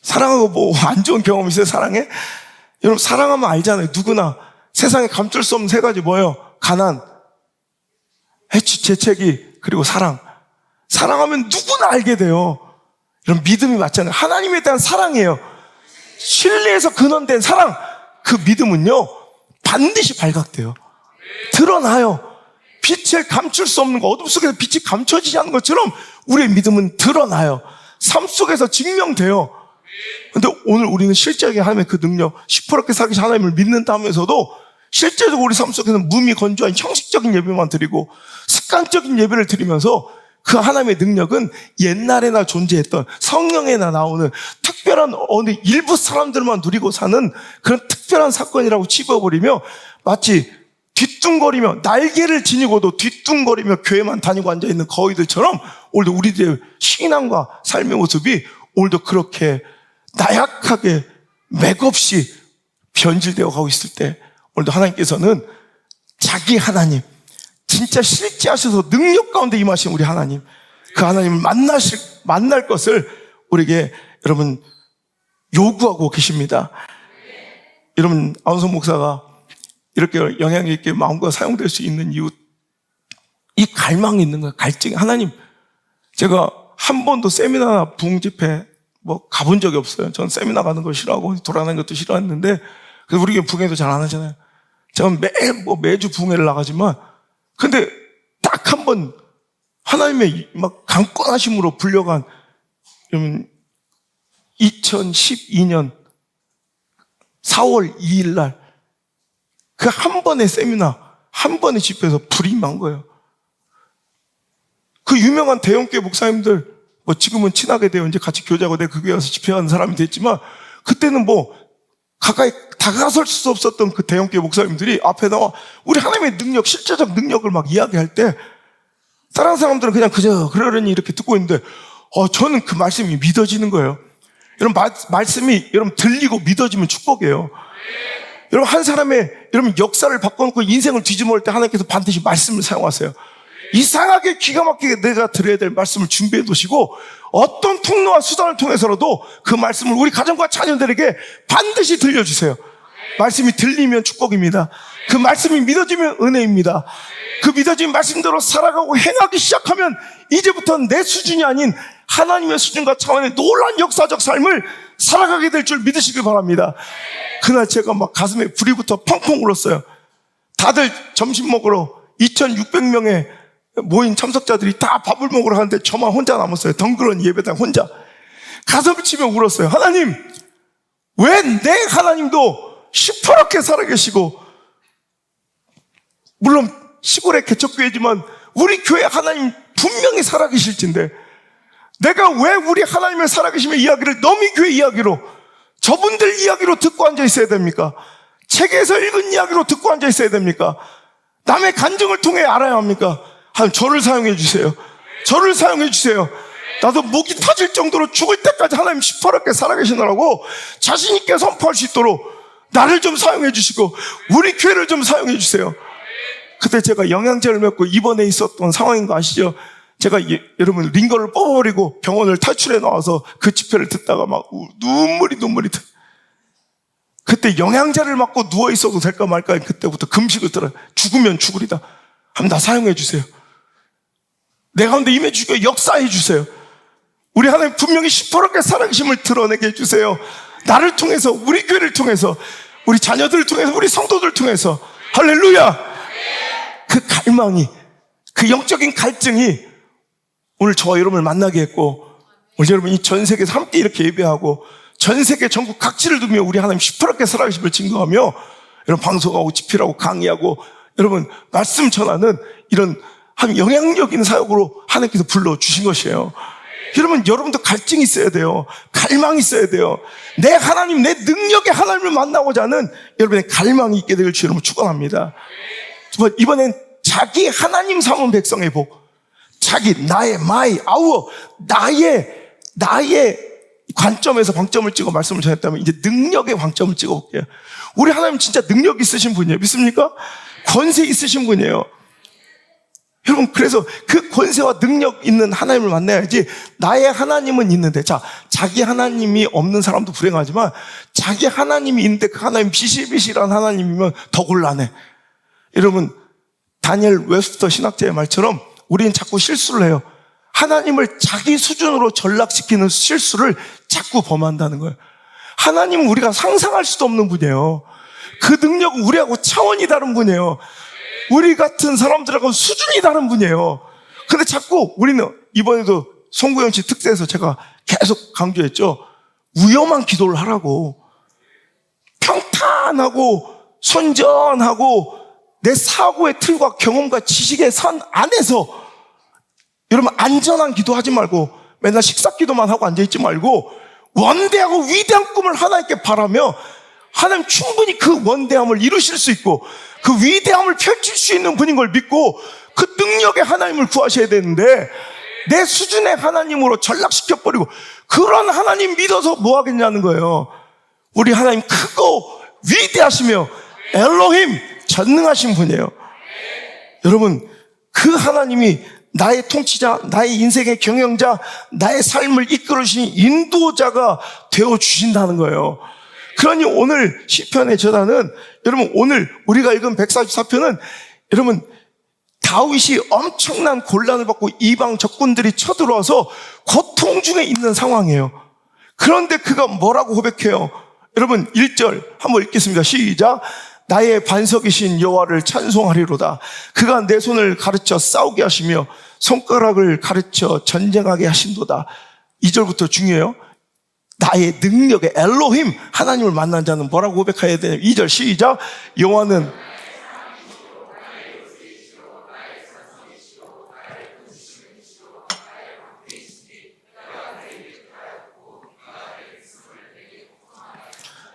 Speaker 1: 사랑하고 뭐 안 좋은 경험 있어요? 사랑에? 여러분 사랑하면 알잖아요. 누구나 세상에 감출 수 없는 세 가지 뭐예요? 가난, 해치, 재채기, 그리고 사랑. 사랑하면 누구나 알게 돼요. 여러분 믿음이 맞잖아요. 하나님에 대한 사랑이에요. 신뢰에서 근원된 사랑, 그 믿음은요 반드시 발각돼요. 드러나요. 빛을 감출 수 없는 거, 어둠 속에서 빛이 감춰지지 않는 것처럼 우리의 믿음은 드러나요. 삶 속에서 증명돼요. 근데 오늘 우리는 실제적인 하나님의 그 능력, 시퍼렇게 살아계신 하나님을 믿는다 하면서도 실제적으로 우리 삶 속에서는 무미 건조한 형식적인 예배만 드리고 습관적인 예배를 드리면서 그 하나님의 능력은 옛날에나 존재했던 성령에나 나오는 특별한 어느 일부 사람들만 누리고 사는 그런 특별한 사건이라고 집어버리며 마치 뒤뚱거리며 날개를 지니고도 뒤뚱거리며 교회만 다니고 앉아있는 거위들처럼 오늘도 우리들의 신앙과 삶의 모습이 오늘도 그렇게 나약하게 맥없이 변질되어 가고 있을 때 오늘도 하나님께서는 자기 하나님, 진짜 실제하셔서 능력 가운데 임하신 우리 하나님, 그 하나님을 만날 것을 우리에게 여러분 요구하고 계십니다. 여러분 안원석 목사가 이렇게 영향 있게 마음과 사용될 수 있는 이유, 이 갈망이 있는 거예요. 갈증이. 하나님, 제가 한 번도 세미나나 부흥 집회 뭐 가본 적이 없어요. 전 세미나 가는 거 싫어하고 돌아다니는 것도 싫어했는데, 그래서 우리 부흥회도 잘 안 하잖아요. 제가 매주 부흥회를 나가지만, 근데 딱 한 번 하나님의 막 강권하심으로 불려간, 여러분 2012년 4월 2일 날 그 한 번의 세미나, 한 번의 집회에서 불이 임한 거예요. 그 유명한 대형교회 목사님들, 뭐 지금은 친하게 되어 이제 같이 교제하고 내가 그 교회 가서 집회하는 사람이 됐지만, 그때는 뭐 가까이 다가설 수 없었던 그 대형교회 목사님들이 앞에 나와 우리 하나님의 능력, 실제적 능력을 막 이야기할 때 다른 사람들은 그냥 그저 그러려니 이렇게 듣고 있는데 저는 그 말씀이 믿어지는 거예요. 여러분 말씀이 여러분 들리고 믿어지면 축복이에요. 여러분 한 사람의 여러분 역사를 바꿔놓고 인생을 뒤집어 올 때 하나님께서 반드시 말씀을 사용하세요. 이상하게 기가 막히게 내가 들어야 될 말씀을 준비해 두시고 어떤 통로와 수단을 통해서라도 그 말씀을 우리 가정과 자녀들에게 반드시 들려주세요. 말씀이 들리면 축복입니다. 그 말씀이 믿어지면 은혜입니다. 그 믿어진 말씀대로 살아가고 행하기 시작하면 이제부터는 내 수준이 아닌 하나님의 수준과 차원의 놀라운 역사적 삶을 살아가게 될 줄 믿으시길 바랍니다. 그날 제가 막 가슴에 불이 붙어 펑펑 울었어요. 다들 점심 먹으러 2,600명의 모인 참석자들이 다 밥을 먹으러 가는데 저만 혼자 남았어요. 덩그러니 예배당 혼자. 가슴을 치며 울었어요. 하나님, 왜 내 하나님도 시퍼렇게 살아계시고, 물론 시골의 개척교회지만 우리 교회 하나님 분명히 살아계실진데 내가 왜 우리 하나님의 살아계심의 이야기를 너미 교회 이야기로, 저분들 이야기로 듣고 앉아 있어야 됩니까? 책에서 읽은 이야기로 듣고 앉아 있어야 됩니까? 남의 간증을 통해 알아야 합니까? 하나님 저를 사용해 주세요. 저를 사용해 주세요. 나도 목이 터질 정도로 죽을 때까지 하나님 시퍼렇게 살아계시느라고 자신 있게 선포할 수 있도록 나를 좀 사용해 주시고 우리 교회를 좀 사용해 주세요. 그때 제가 영양제를 먹고 입원해 있었던 상황인 거 아시죠? 제가 여러분 링거를 뽑아버리고 병원을 탈출해 나와서 그 집회를 듣다가 막 눈물이 그때 영양제를 맞고 누워 있어도 될까 말까 그때부터 금식을 들어요. 죽으면 죽으리다. 한번 나 사용해 주세요. 내 가운데 임해 주시고 역사해 주세요. 우리 하나님 분명히 시퍼렇게 살아계심을 드러내게 해주세요. 나를 통해서, 우리 교회를 통해서, 우리 자녀들을 통해서, 우리 성도들을 통해서. 할렐루야. 그 갈망이, 그 영적인 갈증이 오늘 저와 여러분을 만나게 했고, 오늘 여러분이 전 세계에서 함께 이렇게 예배하고 전 세계 전국 각지를 두며 우리 하나님 시퍼렇게 살아계심을 증거하며 여러분 방송하고 집필하고 강의하고 여러분 말씀 전하는 이런 한 영향력 있는 사역으로 하나님께서 불러주신 것이에요. 여러분도 갈증이 있어야 돼요. 갈망이 있어야 돼요. 내 하나님, 내 능력의 하나님을 만나고자 하는 여러분의 갈망이 있게 되길 주 여러분 축원합니다. 이번엔 자기 하나님 삼은 백성의 복, 자기, 나의, my, our, 나의 관점에서 방점을 찍어 말씀을 전했다면 이제 능력의 방점을 찍어 볼게요. 우리 하나님 진짜 능력 있으신 분이에요. 믿습니까? 권세 있으신 분이에요. 여러분, 그래서 그 권세와 능력 있는 하나님을 만나야지. 나의 하나님은 있는데, 자, 자기 하나님이 없는 사람도 불행하지만 자기 하나님이 있는데 그 하나님 비실비실한 하나님이면 더 곤란해. 여러분, 다니엘 웹스터 신학자의 말처럼 우리는 자꾸 실수를 해요. 하나님을 자기 수준으로 전락시키는 실수를 자꾸 범한다는 거예요. 하나님은 우리가 상상할 수도 없는 분이에요. 그 능력은 우리하고 차원이 다른 분이에요. 우리 같은 사람들하고 수준이 다른 분이에요. 근데 자꾸 우리는 이번에도 송구영 씨 특세에서 제가 계속 강조했죠. 위험한 기도를 하라고. 평탄하고 선전하고 내 사고의 틀과 경험과 지식의 선 안에서 여러분 안전한 기도하지 말고 맨날 식사기도만 하고 앉아있지 말고 원대하고 위대한 꿈을 하나님께 바라며 하나님 충분히 그 원대함을 이루실 수 있고 그 위대함을 펼칠 수 있는 분인 걸 믿고 그 능력의 하나님을 구하셔야 되는데 내 수준의 하나님으로 전락시켜버리고 그런 하나님 믿어서 뭐 하겠냐는 거예요. 우리 하나님 크고 위대하시며 엘로힘 전능하신 분이에요. 여러분, 그 하나님이 나의 통치자, 나의 인생의 경영자, 나의 삶을 이끌어주신 인도자가 되어주신다는 거예요. 그러니 오늘 시편의 전하는 여러분 오늘 우리가 읽은 144편은 여러분 다윗이 엄청난 곤란을 받고 이방 적군들이 쳐들어와서 고통 중에 있는 상황이에요. 그런데 그가 뭐라고 고백해요? 여러분 1절 한번 읽겠습니다. 시작. 나의 반석이신 여호와를 찬송하리로다. 그가 내 손을 가르쳐 싸우게 하시며 손가락을 가르쳐 전쟁하게 하신도다. 2절부터 중요해요. 나의 능력의 엘로힘 하나님을 만난 자는 뭐라고 고백해야 되냐면 2절 시작. 여호와는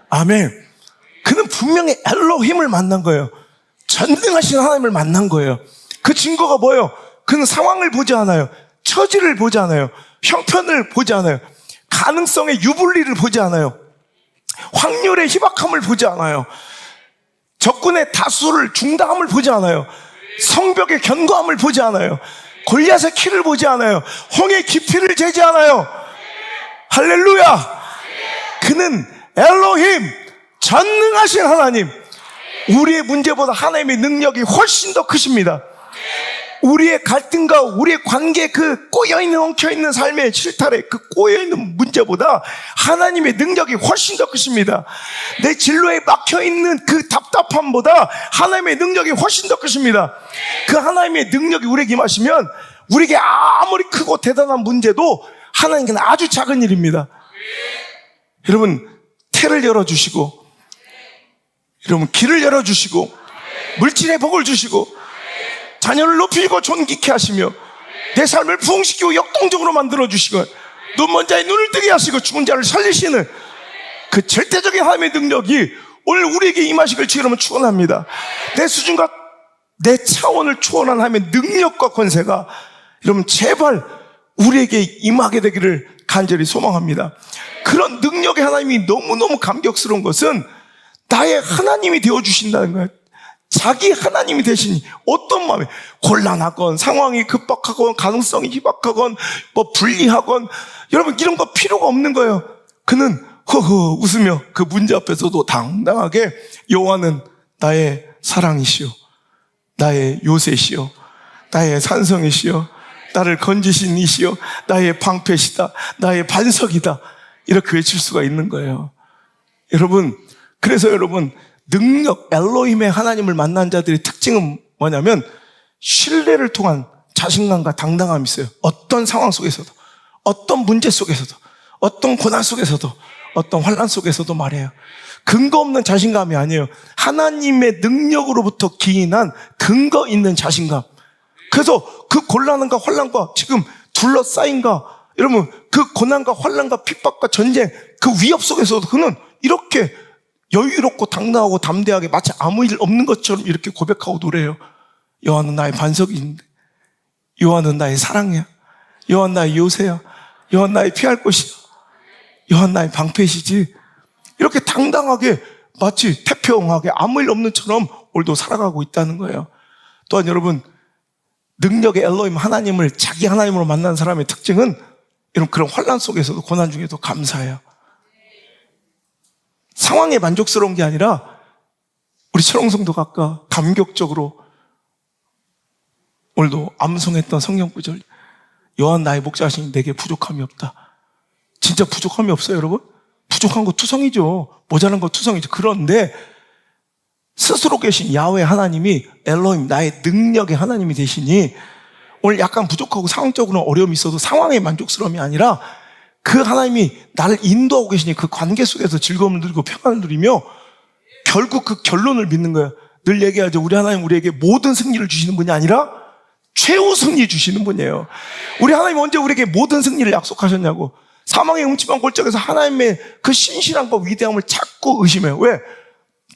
Speaker 1: 아멘. 그는 분명히 엘로힘을 만난 거예요. 전능하신 하나님을 만난 거예요. 그 증거가 뭐예요? 그는 상황을 보지 않아요. 처지를 보지 않아요. 형편을 보지 않아요. 가능성의 유불리를 보지 않아요. 확률의 희박함을 보지 않아요. 적군의 다수를 중다함을 보지 않아요. 성벽의 견고함을 보지 않아요. 골리앗의 키를 보지 않아요. 홍의 깊이를 재지 않아요. 할렐루야. 그는 엘로힘 전능하신 하나님. 우리의 문제보다 하나님의 능력이 훨씬 더 크십니다. 우리의 갈등과 우리의 관계에 그 꼬여있는 엉켜있는 삶의 실타래 그 꼬여있는 문제보다 하나님의 능력이 훨씬 더 크십니다. 내 진로에 막혀있는 그 답답함보다 하나님의 능력이 훨씬 더 크십니다. 그 하나님의 능력이 우리에게 임하시면 우리에게 아무리 크고 대단한 문제도 하나님께는 아주 작은 일입니다. 여러분 태를 열어주시고 여러분 길을 열어주시고 물질의 복을 주시고 자녀를 높이고 존귀케 하시며 내 삶을 부흥시키고 역동적으로 만들어주시고 눈먼 자의 눈을 뜨게 하시고 죽은 자를 살리시는 그 절대적인 하나님의 능력이 오늘 우리에게 임하시길 주 여러분 축원합니다. 내 수준과 내 차원을 초월한 하나님의 능력과 권세가 여러분 제발 우리에게 임하게 되기를 간절히 소망합니다. 그런 능력의 하나님이 너무너무 감격스러운 것은 나의 하나님이 되어주신다는 거예요. 자기 하나님이 되시니 어떤 마음에 곤란하건 상황이 급박하건 가능성이 희박하건 뭐 불리하건 여러분 이런 거 필요가 없는 거예요. 그는 허허 웃으며 그 문제 앞에서도 당당하게 여호와는 나의 사랑이시오 나의 요새시오 나의 산성이시오 나를 건지신 이시여 나의 방패시다, 나의 반석이다, 이렇게 외칠 수가 있는 거예요. 여러분, 그래서 여러분, 능력, 엘로힘의 하나님을 만난 자들의 특징은 뭐냐면 신뢰를 통한 자신감과 당당함이 있어요. 어떤 상황 속에서도, 어떤 문제 속에서도, 어떤 고난 속에서도, 어떤 환난 속에서도 말해요. 근거 없는 자신감이 아니에요. 하나님의 능력으로부터 기인한 근거 있는 자신감. 그래서 그 곤란함과 환난과 지금 둘러싸인가, 여러분, 그 고난과 환난과 핍박과 전쟁, 그 위협 속에서도 그는 이렇게 여유롭고 당당하고 담대하게 마치 아무 일 없는 것처럼 이렇게 고백하고 노래해요. 여호와는 나의 반석인데, 여호와는 나의 사랑이야, 여호와는 나의 요새야, 여호와는 나의 피할 곳이야, 여호와는 나의 방패시지. 이렇게 당당하게 마치 태평하게 아무 일 없는 처럼 오늘도 살아가고 있다는 거예요. 또한 여러분, 능력의 엘로힘 하나님을 자기 하나님으로 만난 사람의 특징은 여러분, 그런 환난 속에서도 고난 중에도 감사해요. 상황에 만족스러운 게 아니라 우리 철옹성도가 아까 감격적으로 오늘도 암송했던 성경 구절, 여호와는 나의 목자시니 내게 부족함이 없다. 진짜 부족함이 없어요, 여러분? 부족한 거 투성이죠. 모자란 거 투성이죠. 그런데 스스로 계신 야훼 하나님이 엘로힘, 나의 능력의 하나님이 되시니 오늘 약간 부족하고 상황적으로 어려움이 있어도 상황의 만족스러움이 아니라 그 하나님이 나를 인도하고 계시니 그 관계 속에서 즐거움을 누리고 평안을 누리며 결국 그 결론을 믿는 거예요. 늘 얘기하죠. 우리 하나님 우리에게 모든 승리를 주시는 분이 아니라 최후 승리 주시는 분이에요. 우리 하나님 언제 우리에게 모든 승리를 약속하셨냐고. 사망의 음침한 골짜기에서 하나님의 그 신실함과 위대함을 자꾸 의심해요. 왜?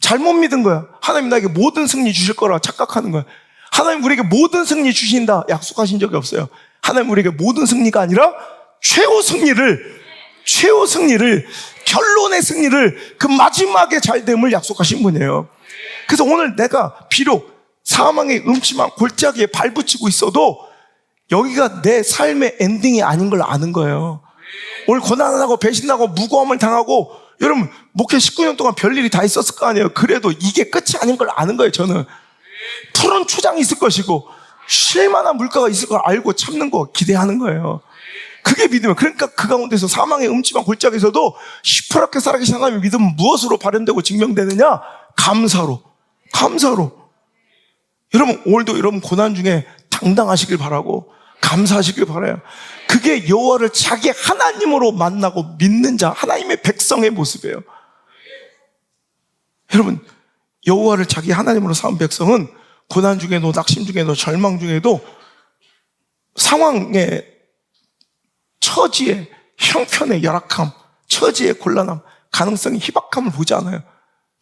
Speaker 1: 잘못 믿은 거야. 하나님 나에게 모든 승리 주실 거라 착각하는 거야. 하나님 우리에게 모든 승리 주신다 약속하신 적이 없어요. 하나님 우리에게 모든 승리가 아니라 최후 승리를, 결론의 승리를, 그 마지막에 잘됨을 약속하신 분이에요. 그래서 오늘 내가 비록 사망의 음침한 골짜기에 발붙이고 있어도 여기가 내 삶의 엔딩이 아닌 걸 아는 거예요. 오늘 고난하고 배신하고 무고함을 당하고, 여러분 목회 19년 동안 별일이 다 있었을 거 아니에요. 그래도 이게 끝이 아닌 걸 아는 거예요. 저는 푸른 초장이 있을 것이고 쉴만한 물가가 있을 걸 알고 참는 거, 기대하는 거예요. 그게 믿음이에요. 그러니까 그 가운데서 사망의 음침한 골짜기에서도 시퍼렇게 살아계신 하나님의 믿음은 무엇으로 발현되고 증명되느냐? 감사로. 여러분 오늘도 여러분 고난 중에 당당하시길 바라고 감사하시길 바라요. 그게 여호와를 자기 하나님으로 만나고 믿는 자, 하나님의 백성의 모습이에요. 여러분, 여호와를 자기 하나님으로 삼은 백성은 고난 중에도, 낙심 중에도, 절망 중에도, 상황의 처지의 형편의 열악함, 처지의 곤란함, 가능성의 희박함을 보지 않아요.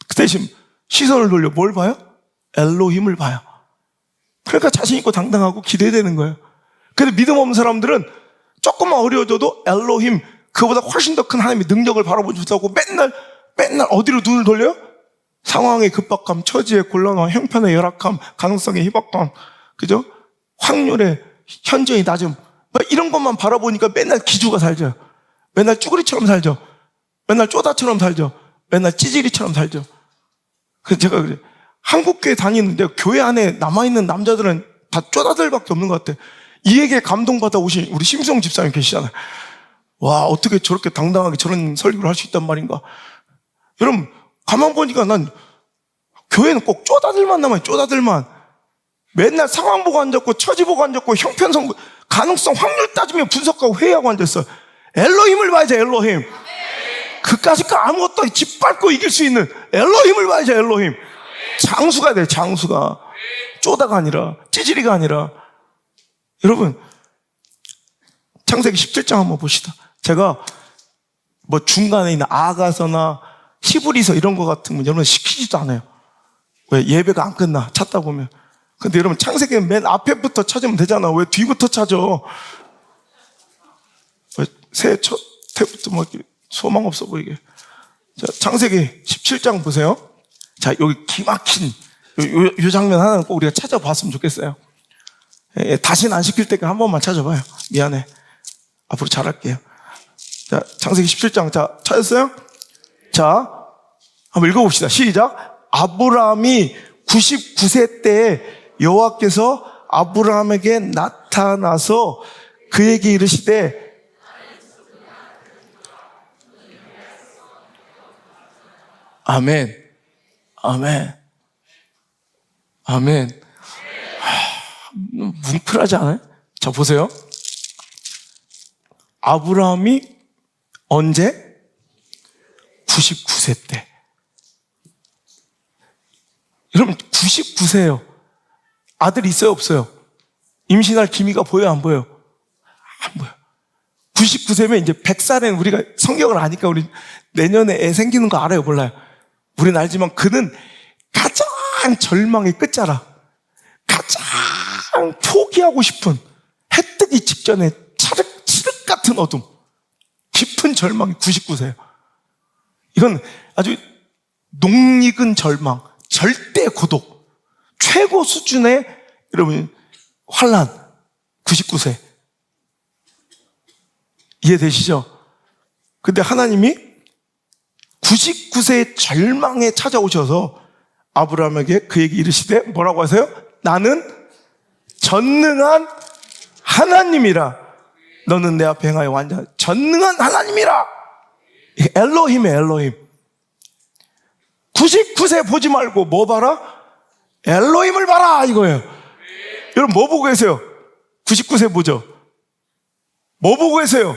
Speaker 1: 그 대신 시선을 돌려 뭘 봐요? 엘로힘을 봐요. 그러니까 자신 있고 당당하고 기대되는 거예요. 근데 믿음 없는 사람들은 조금만 어려워져도 엘로힘, 그보다 훨씬 더 큰 하나님의 능력을 바라보지 못하고 맨날 어디로 눈을 돌려요? 상황의 급박함, 처지의 곤란함, 형편의 열악함, 가능성의 희박함, 그죠? 확률의 현저히 낮음, 이런 것만 바라보니까 맨날 기주가 살죠. 맨날 쭈구리처럼 살죠. 맨날 쪼다처럼 살죠. 맨날 찌질이처럼 살죠. 그래서 제가 그래요. 한국교회 다니는데 교회 안에 남아있는 남자들은 다 쪼다들밖에 없는 것 같아. 이 얘기에 감동받아 오신 우리 심수영 집사님 계시잖아요. 와, 어떻게 저렇게 당당하게 저런 설교를 할 수 있단 말인가. 여러분 가만 보니까 난 교회는 꼭 쪼다들만 남아요. 쪼다들만. 맨날 상황 보고 앉았고 처지 보고 앉았고 형편성, 가능성, 확률 따지며 분석하고 회의하고 앉았어. 엘로힘을 봐야죠. 엘로힘. 그까짓 거 아무것도 짓밟고 이길 수 있는 엘로힘을 봐야죠. 엘로힘. 장수가 돼. 장수가. 쪼다가 아니라, 찌질이가 아니라. 여러분 창세기 17장 한번 봅시다. 제가 뭐 중간에 있는 아가서나 히브리서 이런 거 같은 거 여러분 시키지도 않아요. 왜? 예배가 안 끝나 찾다 보면. 근데 여러분 창세기 맨 앞에부터 찾으면 되잖아. 왜 뒤부터 찾아? 왜 새 첫 때부터 뭐 소망 없어 보이게. 자, 창세기 17장 보세요. 자, 여기 기막힌 요 장면 하나는 꼭 우리가 찾아봤으면 좋겠어요. 다시는 안 시킬 때까지 한 번만 찾아봐요. 미안해. 앞으로 잘할게요. 자, 창세기 17장. 자, 찾았어요? 자, 한번 읽어봅시다. 시작. 아브라함이 99세 때에 여호와께서 아브라함에게 나타나서 그에게 이르시되 아멘, 아멘, 아멘. 뭉클하지 않아요? 자, 보세요. 아브라함이 언제? 99세 때. 여러분, 99세예요. 아들 있어요, 없어요? 임신할 기미가 보여요, 안 보여요? 안 보여. 99세면 이제 100살엔 우리가 성경을 아니까 우리 내년에 애 생기는 거 알아요, 몰라요? 우리는 알지만 그는 가장 절망의 끝자락, 가장 포기하고 싶은 해 뜨기 직전에 칠흑 같은 어둠, 깊은 절망이 99세예요. 이건 아주 녹익은 절망, 절대 고독, 최고 수준의 여러분 환난. 99세 이해되시죠? 근데 하나님이 99세의 절망에 찾아오셔서 아브라함에게 그에게 이르시되 뭐라고 하세요? 나는 전능한 하나님이라. 너는 내 앞에 행하여 완전 전능한 하나님이라. 엘로힘이에요, 엘로힘. 99세 보지 말고 뭐 봐라? 엘로힘을 봐라 이거예요. 여러분 뭐 보고 계세요? 99세 보죠? 뭐 보고 계세요?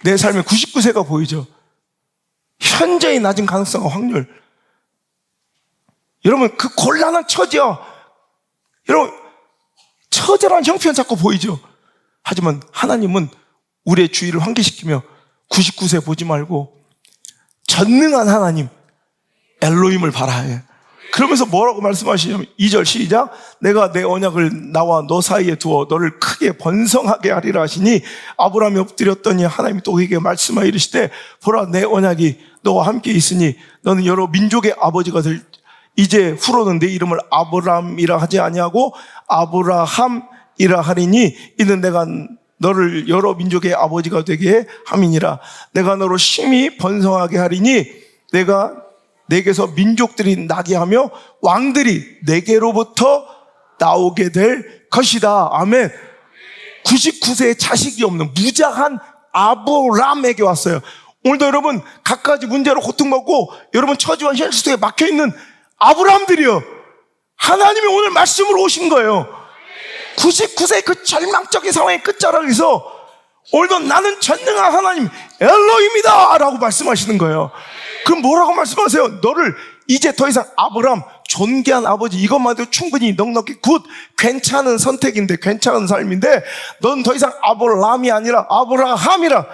Speaker 1: 내 삶에 99세가 보이죠? 현저히 낮은 가능성과 확률. 여러분 그 곤란한 처지야. 여러분 처절한 형편 자꾸 보이죠? 하지만 하나님은 우리의 주의를 환기시키며 99세 보지 말고 전능한 하나님 엘로힘을 봐라 해. 그러면서 뭐라고 말씀하시냐면 2절 시작. 내가 내 언약을 나와 너 사이에 두어 너를 크게 번성하게 하리라 하시니 아브라함이 엎드렸더니 하나님이 또 그에게 말씀하여 이르시되 보라 내 언약이 너와 함께 있으니 너는 여러 민족의 아버지가 될. 이제 후로는 내 이름을 아브라함이라 하지 아니하고 아브라함이라 하리니 이는 내가 너를 여러 민족의 아버지가 되게 함이니라. 내가 너로 심히 번성하게 하리니 내가 내게서 민족들이 나게 하며 왕들이 내게로부터 나오게 될 것이다. 아멘. 99세의 자식이 없는 무장한 아브람에게 왔어요. 오늘도 여러분 갖가지 문제로 고통받고 여러분 처지와 현실 속에 막혀있는 아브람들이요, 하나님이 오늘 말씀으로 오신 거예요. 99세의 그 절망적인 상황의 끝자락에서 오늘도 나는 전능한 하나님 엘로힘이다 라고 말씀하시는 거예요. 그럼 뭐라고 말씀하세요? 너를 이제 더 이상 아브람, 존귀한 아버지, 이것만도 충분히 넉넉히 굿, 괜찮은 선택인데, 괜찮은 삶인데 넌 더 이상 아브람이 아니라 아브라함이라.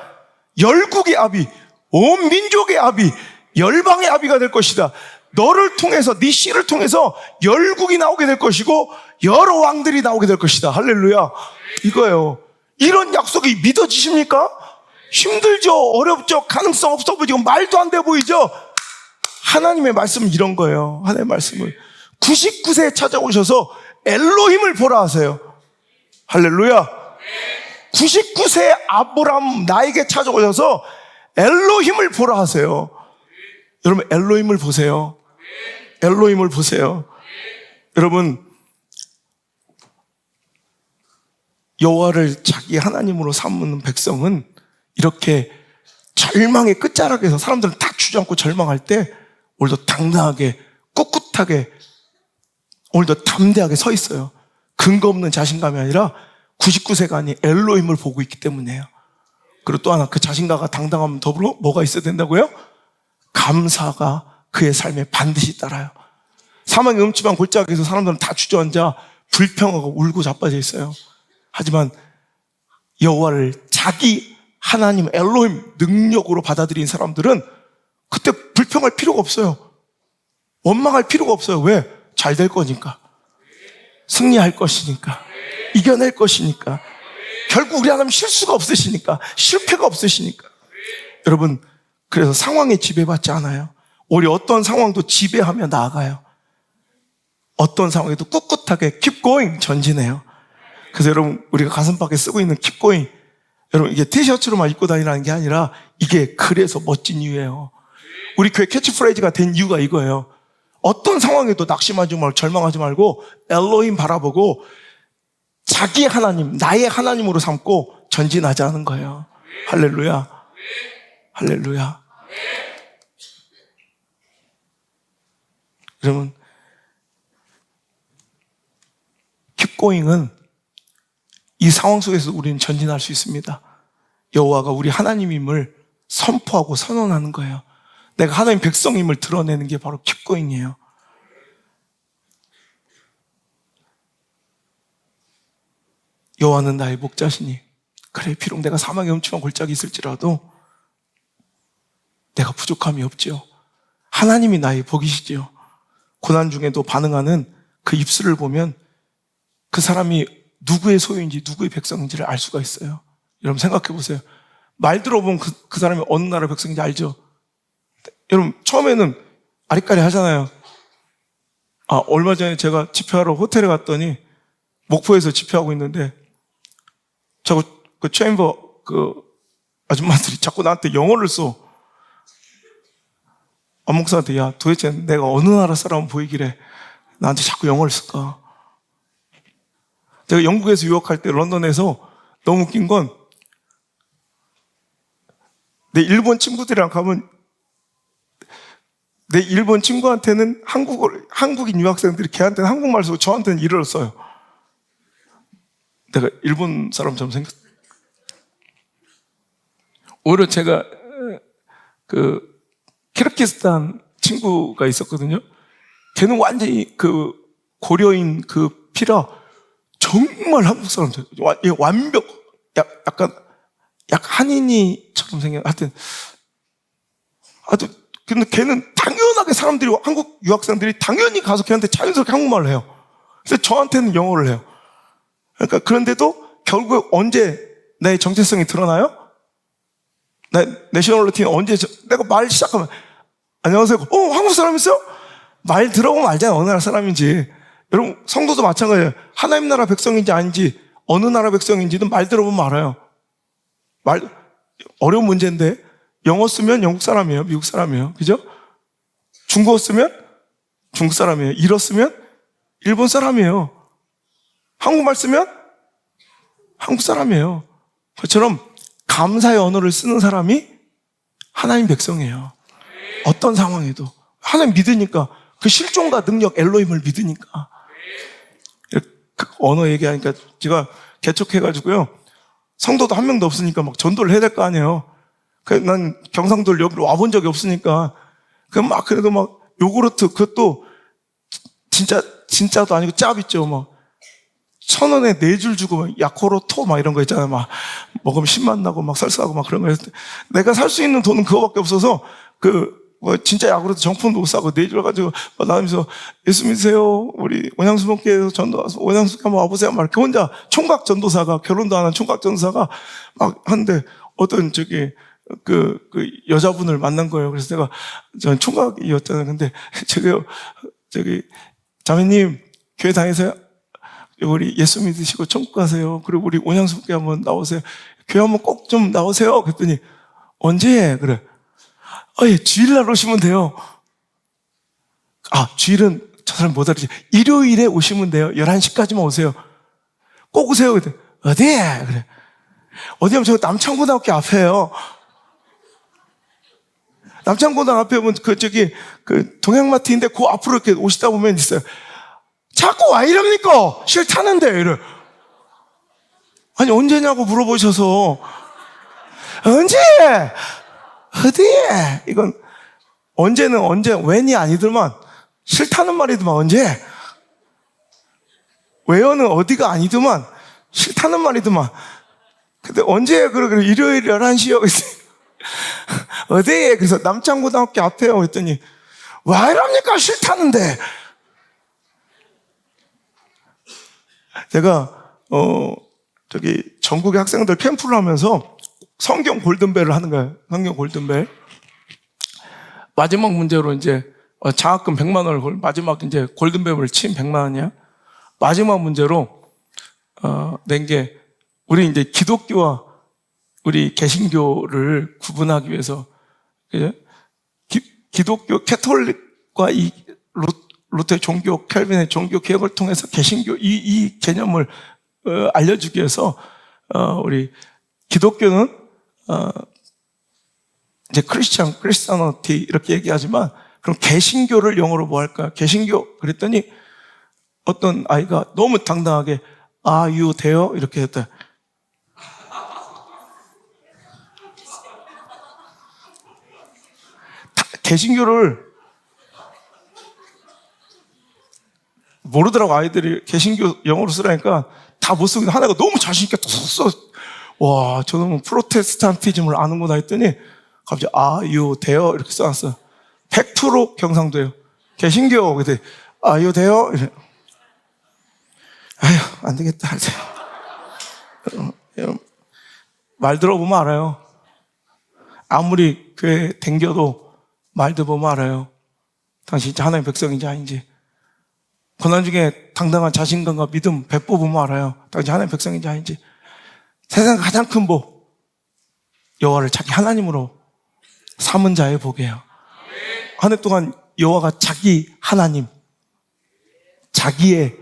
Speaker 1: 열국의 아비, 온 민족의 아비, 열방의 아비가 될 것이다. 너를 통해서, 네 씨를 통해서 열국이 나오게 될 것이고 여러 왕들이 나오게 될 것이다. 할렐루야. 이거예요. 이런 약속이 믿어지십니까? 힘들죠? 어렵죠? 가능성 없어 보이죠? 말도 안 돼 보이죠? 하나님의 말씀은 이런 거예요. 하나님의 말씀을 99세에 찾아오셔서 엘로힘을 보라 하세요. 할렐루야. 99세 아브람 나에게 찾아오셔서 엘로힘을 보라 하세요. 여러분 엘로힘을 보세요. 엘로힘을 보세요. 여러분 여호와를 자기 하나님으로 삼는 백성은 이렇게 절망의 끝자락에서 사람들은 다 주저앉고 절망할 때 오늘도 당당하게 꿋꿋하게 오늘도 담대하게 서 있어요. 근거 없는 자신감이 아니라 99세가 아닌 엘로힘을 보고 있기 때문이에요. 그리고 또 하나 그 자신감과 당당함 더불어 뭐가 있어야 된다고요? 감사가 그의 삶에 반드시 따라요. 사망의 음침한 골짜기에서 사람들은 다 주저앉아 불평하고 울고 자빠져 있어요. 하지만 여호와를 자기 하나님 엘로힘 능력으로 받아들인 사람들은 그때 불평할 필요가 없어요. 원망할 필요가 없어요. 왜? 잘 될 거니까, 승리할 것이니까, 이겨낼 것이니까. 결국 우리 하나님 실수가 없으시니까, 실패가 없으시니까. 여러분 그래서 상황에 지배받지 않아요. 오히려 어떤 상황도 지배하며 나아가요. 어떤 상황에도 꿋꿋하게 keep going 전진해요. 그래서 여러분 우리가 가슴팍에 쓰고 있는 keep going, 여러분 이게 티셔츠로만 입고 다니라는 게 아니라 이게 그래서 멋진 이유예요. 우리 교회 캐치프레이즈가 된 이유가 이거예요. 어떤 상황에도 낙심하지 말고 절망하지 말고 엘로힘 바라보고 자기의 하나님, 나의 하나님으로 삼고 전진하자는 거예요. 할렐루야. 할렐루야. 여러분, keep going은 이 상황 속에서 우리는 전진할 수 있습니다. 여호와가 우리 하나님임을 선포하고 선언하는 거예요. 내가 하나님 백성임을 드러내는 게 바로 keep going이에요. 여호와는 나의 목자시니 그래 비록 내가 사망의 음침한 골짜기 있을지라도 내가 부족함이 없지요. 하나님이 나의 복이시지요. 고난 중에도 반응하는 그 입술을 보면 그 사람이 누구의 소유인지 누구의 백성인지를 알 수가 있어요. 여러분 생각해 보세요. 말 들어보면 그 사람이 어느 나라 백성인지 알죠? 여러분 처음에는 아리까리 하잖아요. 얼마 전에 제가 집회하러 호텔에 갔더니 목포에서 집회하고 있는데 자꾸 그 체인버 그 아줌마들이 자꾸 나한테 영어를 써. 목사한테 야 도대체 내가 어느 나라 사람 보이길래 나한테 자꾸 영어를 쓸까? 제가 영국에서 유학할 때 런던에서 너무 웃긴 건 내 일본 친구들이랑 가면 내 일본 친구한테는 한국인 유학생들이 걔한테는 한국말 쓰고 저한테는 일어를 써요. 내가 일본 사람처럼 생겼어. 오히려 제가 그 키르기스탄 친구가 있었거든요. 걔는 완전히 그 고려인 그 피라 정말 한국 사람들 완벽 약간 한인이처럼 생겨. 하여튼 근데 걔는 당연하게 사람들이 한국 유학생들이 당연히 가서 걔한테 자연스럽게 한국말을 해요. 그래서 저한테는 영어를 해요. 그러니까 그런데도 결국 언제 나의 정체성이 드러나요? 나의 내셔널리티는 언제 내가 말 시작하면 안녕하세요. 한국 사람이세요? 말 들어보면 알잖아요. 어느 나라 사람인지. 여러분 성도도 마찬가지예요. 하나님 나라 백성인지 아닌지 어느 나라 백성인지는 말 들어보면 알아요. 어려운 문제인데 영어 쓰면 영국 사람이에요. 미국 사람이에요. 그죠? 중국어 쓰면 중국 사람이에요. 일어 쓰면 일본 사람이에요. 한국말 쓰면 한국 사람이에요. 그처럼 감사의 언어를 쓰는 사람이 하나님 백성이에요. 어떤 상황에도 하나님 믿으니까 그 실존과 능력 엘로힘을 믿으니까 그 언어 얘기하니까 제가 개척해가지고요. 성도도 한 명도 없으니까 막 전도를 해야 될 거 아니에요. 난 경상도를 여기로 와본 적이 없으니까 그래도 막 요구르트 그것도 진짜도 아니고 짭 있죠. 막 1,000원에 4줄 주고 야코로토 막 이런 거 있잖아요. 막 먹으면 신맛 나고 막 설사하고 막 그런 거 했을 때 내가 살 수 있는 돈은 그거밖에 없어서 진짜 야구르트 정품도 못 사고 4줄 가지고 나가면서 예수 믿으세요. 우리 원양수목교회에서 전도 와서 원양수목교 한번 와보세요. 막 이렇게 혼자 총각 전도사가 결혼도 안 한 총각 전도사가 막 하는데 어떤 그 여자분을 만난 거예요. 그래서 내가 전 총각이었잖아요. 근데 자매님 교회 다니세요? 우리 예수 믿으시고 천국 가세요. 그리고 우리 원양수목교회 한번 나오세요. 교회 한번 꼭 좀 나오세요. 그랬더니 언제? 그래. 예, 주일날 오시면 돼요. 주일은 저 사람 못 알아듣지. 일요일에 오시면 돼요. 11시까지만 오세요. 꼭 오세요. 그랬더니 어디에? 그래. 어디냐면 저 남창고등학교 앞에요. 남창고등학교 앞에 보면 그 동양마트인데 그 앞으로 이렇게 오시다 보면 있어요. 자꾸 와 이럽니까? 싫다는데 이래. 아니 언제냐고 물어보셔서 언제? 어디에? 이건 언제는 언제 when이 아니더만 싫다는 말이더만 언제? where는 어디가 아니더만 싫다는 말이더만. 근데 언제? 그래 일요일 11시요. 어디에? 그래서 남창고등학교 앞에요. 그랬더니 왜 이럽니까? 싫다는데. 제가 전국의 학생들 캠프를 하면서 성경 골든벨을 하는 거예요. 성경 골든벨. 마지막 문제로 이제 장학금 100만 원을 마지막 이제 골든벨을 친 100만 원이야. 마지막 문제로 낸 게 우리 이제 기독교와 우리 개신교를 구분하기 위해서 기독교 캐톨릭과 이 루테 종교 켈빈의 종교 개혁을 통해서 개신교 이 개념을 알려주기 위해서 우리 기독교는 이제 크리스찬어티 이렇게 얘기하지만 그럼 개신교를 영어로 뭐 할까요? 개신교 그랬더니 어떤 아이가 너무 당당하게 you 돼요? 이렇게 했다. 개신교를 모르더라고. 아이들이 개신교 영어로 쓰라니까 다 못 쓰고 하나가 너무 자신있게 써. 와, 저놈은 프로테스탄티즘을 아는구나 했더니 갑자기 you 돼요? 이렇게 써놨어. 100% 경상도예요. 개신교 그때 you 돼요? 이래. 아휴, 안 되겠다. 말 들어보면 알아요. 아무리 교회 댕겨도 말 들어보면 알아요. 당신 진짜 하나님의 백성인지 아닌지. 고난 중에 당당한 자신감과 믿음 배꼽보면 알아요. 당신 하나님의 백성인지 아닌지. 세상 가장 큰 복, 여호와를 자기 하나님으로 삼은 자의 복이에요. 한 해 동안 여호와가 자기 하나님, 자기의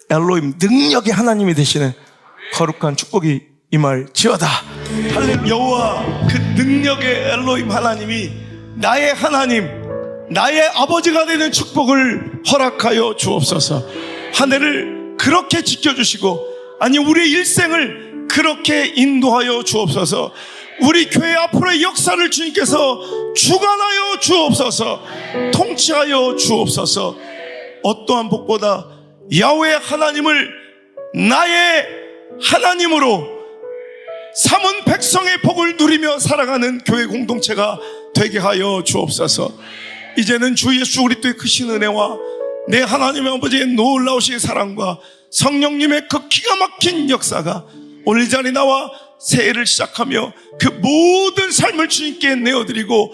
Speaker 1: 엘로힘, 능력의 하나님이 되시는 거룩한 축복이 임할지어다. 할렐루야. 여호와 그 능력의 엘로힘 하나님이 나의 하나님, 나의 아버지가 되는 축복을 허락하여 주옵소서. 한 해를 그렇게 지켜주시고, 아니 우리의 일생을 그렇게 인도하여 주옵소서. 우리 교회 앞으로의 역사를 주님께서 주관하여 주옵소서. 통치하여 주옵소서. 어떠한 복보다 야훼 하나님을 나의 하나님으로 삼은 백성의 복을 누리며 살아가는 교회 공동체가 되게 하여 주옵소서. 이제는 주 예수 그리스도의 크신 은혜와 내 하나님의 아버지의 놀라우신 사랑과 성령님의 그 기가 막힌 역사가 오늘 이 자리에 나와 새해를 시작하며 그 모든 삶을 주님께 내어드리고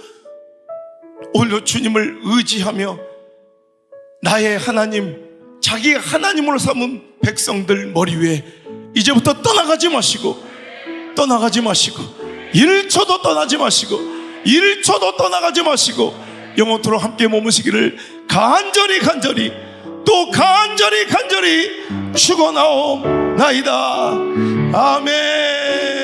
Speaker 1: 오늘도 주님을 의지하며 나의 하나님, 자기 하나님으로 삼은 백성들 머리 위에 이제부터 떠나가지 마시고 1초도 떠나지 마시고 1초도 떠나가지 마시고 영원토록 함께 머무시기를 간절히 또 간절히 축원하옵나이다. 아멘.